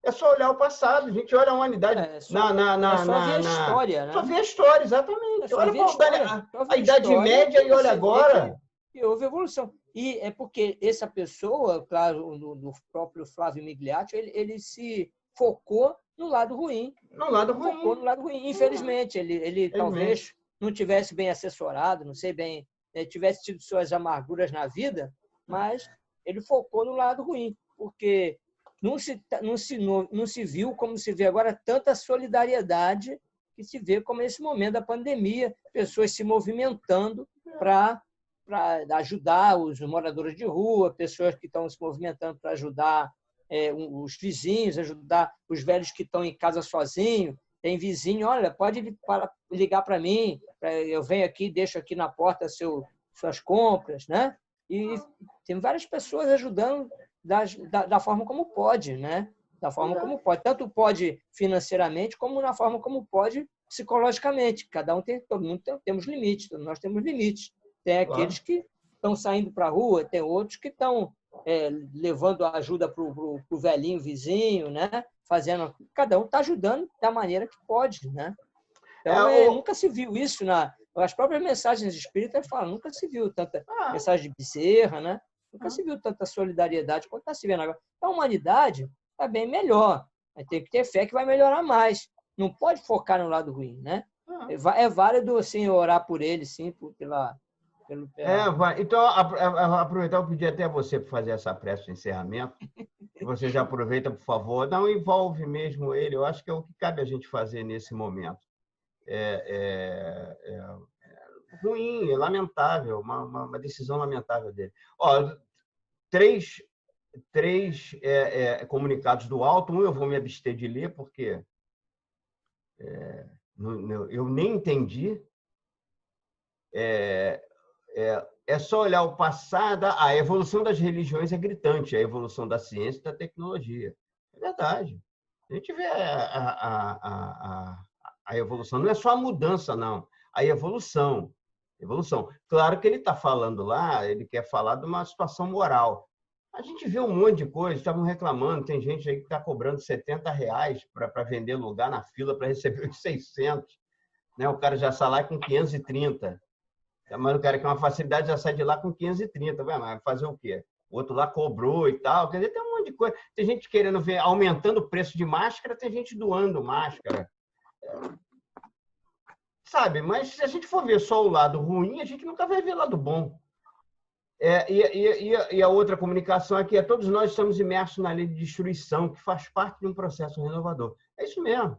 É só olhar o passado, a gente olha a humanidade só ver a história, né? Só ver a história, exatamente. Olha a Idade Média e olha agora. E houve evolução. E é porque essa pessoa, claro, do próprio Flávio Migliaccio, ele se focou no lado ruim. Focou no lado ruim. Infelizmente, ele talvez não tivesse bem assessorado, não sei bem, tivesse tido suas amarguras na vida, mas ele focou no lado ruim, porque não se viu, como se vê agora, tanta solidariedade que se vê como nesse momento da pandemia, pessoas se movimentando para ajudar os moradores de rua, pessoas que estão se movimentando para ajudar os vizinhos, ajudar os velhos que estão em casa sozinhos. Tem vizinho, olha, pode ligar para mim, eu venho aqui, deixo aqui na porta suas compras, né? E tem várias pessoas ajudando da forma como pode, né? Da forma como pode. Tanto pode financeiramente, como na forma como pode psicologicamente. Todo mundo temos limites, todos nós temos limites. Tem aqueles que estão saindo para a rua, tem outros que estão levando ajuda para o velhinho vizinho, né? Cada um está ajudando da maneira que pode, né? Então, nunca se viu isso as próprias mensagens espíritas falam, nunca se viu tanta mensagem de Bezerra, né? Nunca se viu tanta solidariedade quanto está se vendo agora. A humanidade está bem melhor. Tem que ter fé que vai melhorar mais. Não pode focar no lado ruim, né? É válido assim, orar por ele, sim, Então, aproveitar, eu pedi até você para fazer essa prece de encerramento. Você já aproveita, por favor. Não envolve mesmo ele. Eu acho que é o que cabe a gente fazer nesse momento. É ruim, é lamentável, uma decisão lamentável dele. Ó, três comunicados do alto. Um eu vou me abster de ler, porque eu nem entendi. É só olhar o passado. A evolução das religiões é gritante, a evolução da ciência e da tecnologia. É verdade. A gente vê a evolução. Não é só a mudança, não. A evolução. Claro que ele está falando lá, ele quer falar de uma situação moral. A gente vê um monte de coisa, estavam reclamando, tem gente aí que está cobrando R$70 para vender lugar na fila para receber os 600. Né? O cara já sai lá com 530. Mas o cara que tem uma facilidade já sai de lá com 530. Vai fazer o quê? O outro lá cobrou e tal. Quer dizer, tem um monte de coisa. Tem gente querendo ver aumentando o preço de máscara, tem gente doando máscara. Sabe? Mas se a gente for ver só o lado ruim, a gente nunca vai ver o lado bom. E a outra comunicação aqui é: todos nós estamos imersos na lei de destruição, que faz parte de um processo renovador. É isso mesmo.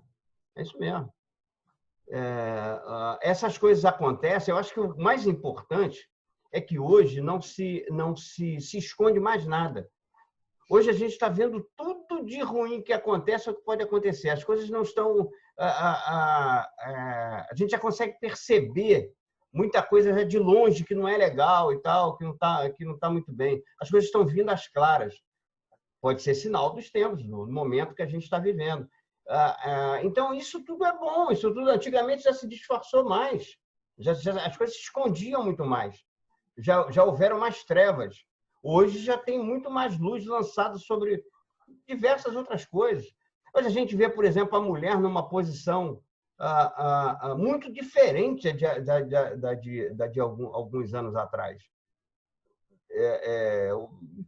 Essas coisas acontecem. Eu acho que o mais importante é que hoje não se esconde mais nada. Hoje a gente está vendo tudo de ruim que acontece ou que pode acontecer. As coisas não estão... A gente já consegue perceber muita coisa já de longe que não é legal e tal, que não tá muito bem. As coisas estão vindo às claras. Pode ser sinal dos tempos, do momento que a gente está vivendo. Então, isso tudo é bom. Isso tudo antigamente já se disfarçou mais. As coisas se escondiam muito mais. Já houveram mais trevas. Hoje já tem muito mais luz lançada sobre diversas outras coisas. Hoje a gente vê, por exemplo, a mulher numa posição muito diferente da de alguns anos atrás.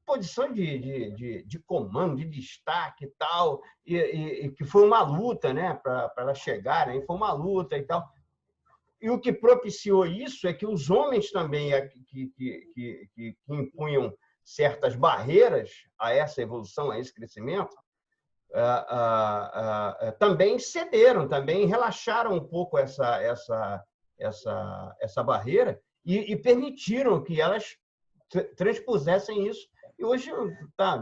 Posição de comando, de destaque e tal, e que foi uma luta, né, para elas chegarem, foi uma luta e tal. E o que propiciou isso é que os homens também que impunham certas barreiras a essa evolução, a esse crescimento, também cederam, também relaxaram um pouco essa barreira e permitiram que elas transpusessem isso. E hoje tá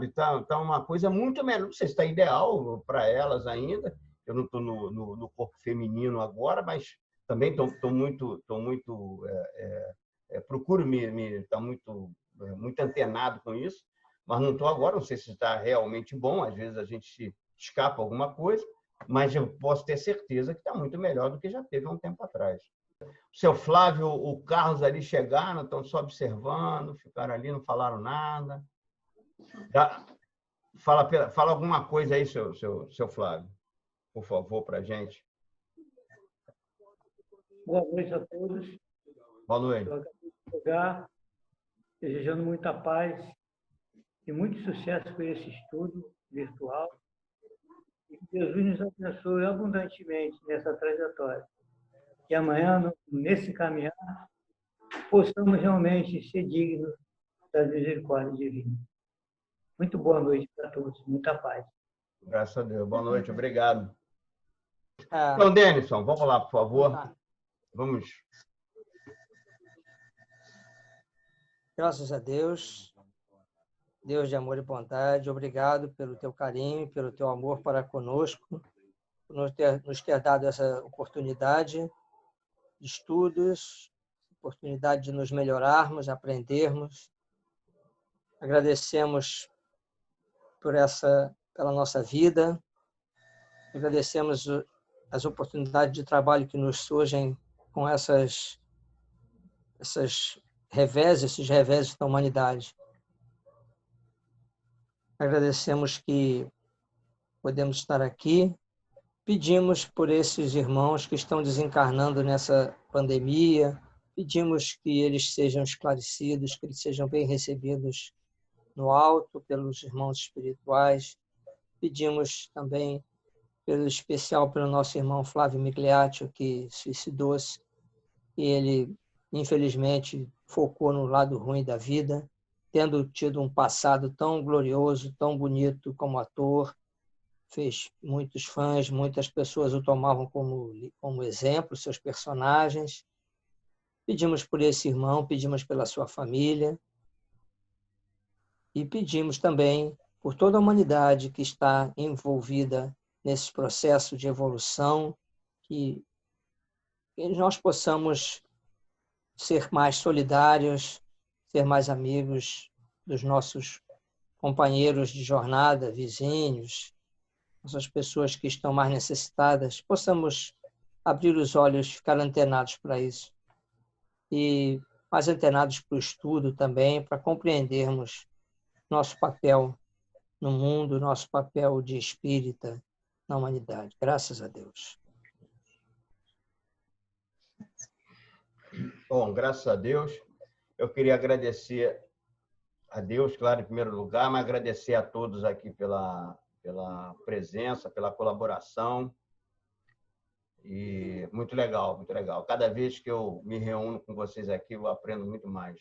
uma coisa muito melhor. Não sei se está ideal para elas ainda. Eu não estou no corpo feminino agora, mas também estou muito procuro estar muito antenado com isso, mas não estou agora. Não sei se está realmente bom. Às vezes a gente se escapa alguma coisa, mas eu posso ter certeza que está muito melhor do que já teve há um tempo atrás. O seu Flávio, o Carlos ali chegaram, estão só observando, ficaram ali, não falaram nada. Fala alguma coisa aí, seu Flávio, por favor, para a gente. Boa noite a todos. Boa noite. Eu acabei de chegar, desejando muita paz e muito sucesso com esse estudo virtual. E que Jesus nos abençoe abundantemente nessa trajetória. Que amanhã, nesse caminhar, possamos realmente ser dignos da misericórdia divina. Muito boa noite para todos. Muita paz. Graças a Deus. Boa noite. Obrigado. Então, Denison, vamos lá, por favor. Vamos. Graças a Deus. Deus de amor e bondade, obrigado pelo teu carinho, pelo teu amor para conosco, por nos ter dado essa oportunidade de estudos, oportunidade de nos melhorarmos, aprendermos. Agradecemos pela nossa vida, agradecemos as oportunidades de trabalho que nos surgem com esses reveses da humanidade. Agradecemos que podemos estar aqui. Pedimos por esses irmãos que estão desencarnando nessa pandemia. Pedimos que eles sejam esclarecidos, que eles sejam bem recebidos no alto pelos irmãos espirituais. Pedimos também, pelo especial, pelo nosso irmão Flávio Migliaccio, que suicidou-se. E ele, infelizmente, focou no lado ruim da vida. tendo tido um passado tão glorioso, tão bonito como ator, fez muitos fãs, muitas pessoas o tomavam como exemplo, seus personagens. Pedimos por esse irmão, pedimos pela sua família e pedimos também por toda a humanidade que está envolvida nesse processo de evolução, que nós possamos ser mais solidários, ser mais amigos dos nossos companheiros de jornada, vizinhos, essas pessoas que estão mais necessitadas, possamos abrir os olhos, ficar antenados para isso. E mais antenados para o estudo também, para compreendermos nosso papel no mundo, nosso papel de espírita na humanidade. Graças a Deus. Bom, graças a Deus. Eu queria agradecer a Deus, claro, em primeiro lugar, mas agradecer a todos aqui pela presença, pela colaboração. E muito legal, muito legal. Cada vez que eu me reúno com vocês aqui, eu aprendo muito mais.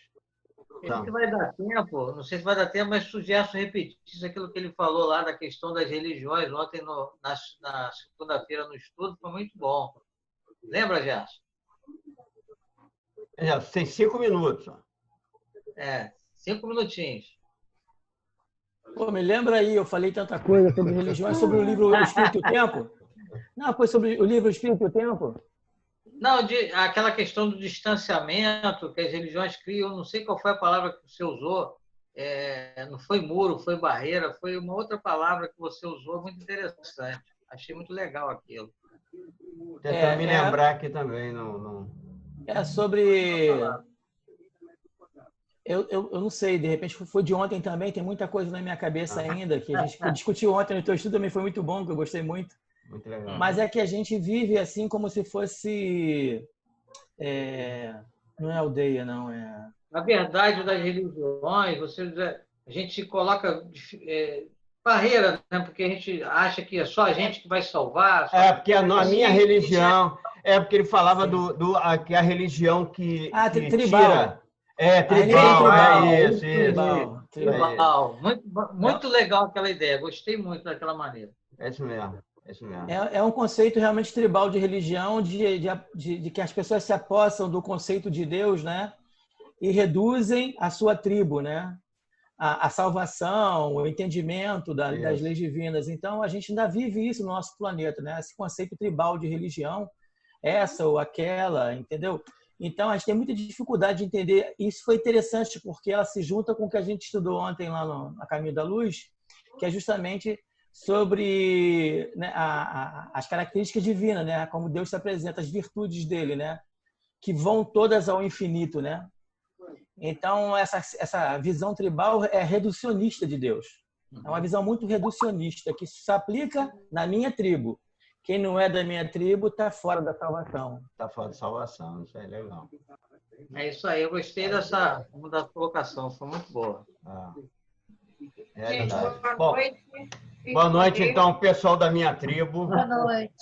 Não sei se vai dar tempo, não sei se vai dar tempo, mas se o Gerson repetisse aquilo que ele falou lá da questão das religiões ontem na segunda-feira no estudo, foi muito bom. Lembra, Gerson? Tem 5 minutos. 5 minutinhos. Pô, me lembra aí, eu falei tanta coisa sobre religiões, sobre o livro O Espírito e o Tempo. Não, foi sobre o livro O Espírito e o Tempo? Não, aquela questão do distanciamento que as religiões criam, não sei qual foi a palavra que você usou, não foi muro, foi barreira, foi uma outra palavra que você usou, muito interessante. Achei muito legal aquilo. Tentando me lembrar aqui também. Não... É sobre... Eu não sei, de repente foi de ontem também, tem muita coisa na minha cabeça ainda, que a gente discutiu ontem no teu estudo, também foi muito bom, que eu gostei muito. Muito legal. Mas é que a gente vive assim como se fosse... não é aldeia, não. Na verdade, das religiões, a gente se coloca barreira, né? Porque a gente acha que é só a gente que vai salvar. Porque a minha religião... porque ele falava que a religião que tribal. Tira... tribal, isso. Tribal. Muito legal aquela ideia, gostei muito daquela maneira. É isso mesmo. É um conceito realmente tribal de religião, de que as pessoas se apossam do conceito de Deus, né? E reduzem a sua tribo, né? A salvação, o entendimento das leis divinas. Então, a gente ainda vive isso no nosso planeta, né? Esse conceito tribal de religião, essa ou aquela, entendeu? Então, a gente tem muita dificuldade de entender. Isso foi interessante, porque ela se junta com o que a gente estudou ontem lá na Caminho da Luz, que é justamente sobre, né, as características divinas, né, como Deus se apresenta, as virtudes dele, né, que vão todas ao infinito, né. Então essa visão tribal é reducionista de Deus. É uma visão muito reducionista que se aplica na minha tribo. Quem não é da minha tribo está fora da salvação. Está fora da salvação, isso é legal. É isso aí, eu gostei da colocação, foi muito boa. Gente, boa noite, então, pessoal da minha tribo. Boa noite.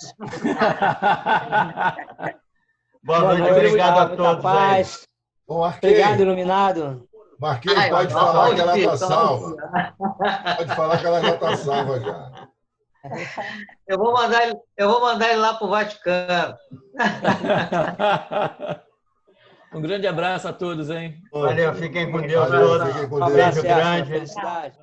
Boa noite, obrigado a todos. Paz. Obrigado, iluminado. Marquinhos, pode falar que ela está salva. Pode falar que ela já está salva já. Eu vou mandar ele lá para o Vaticano. Um grande abraço a todos, hein? Valeu, fiquem com Deus todos. Um beijo grande.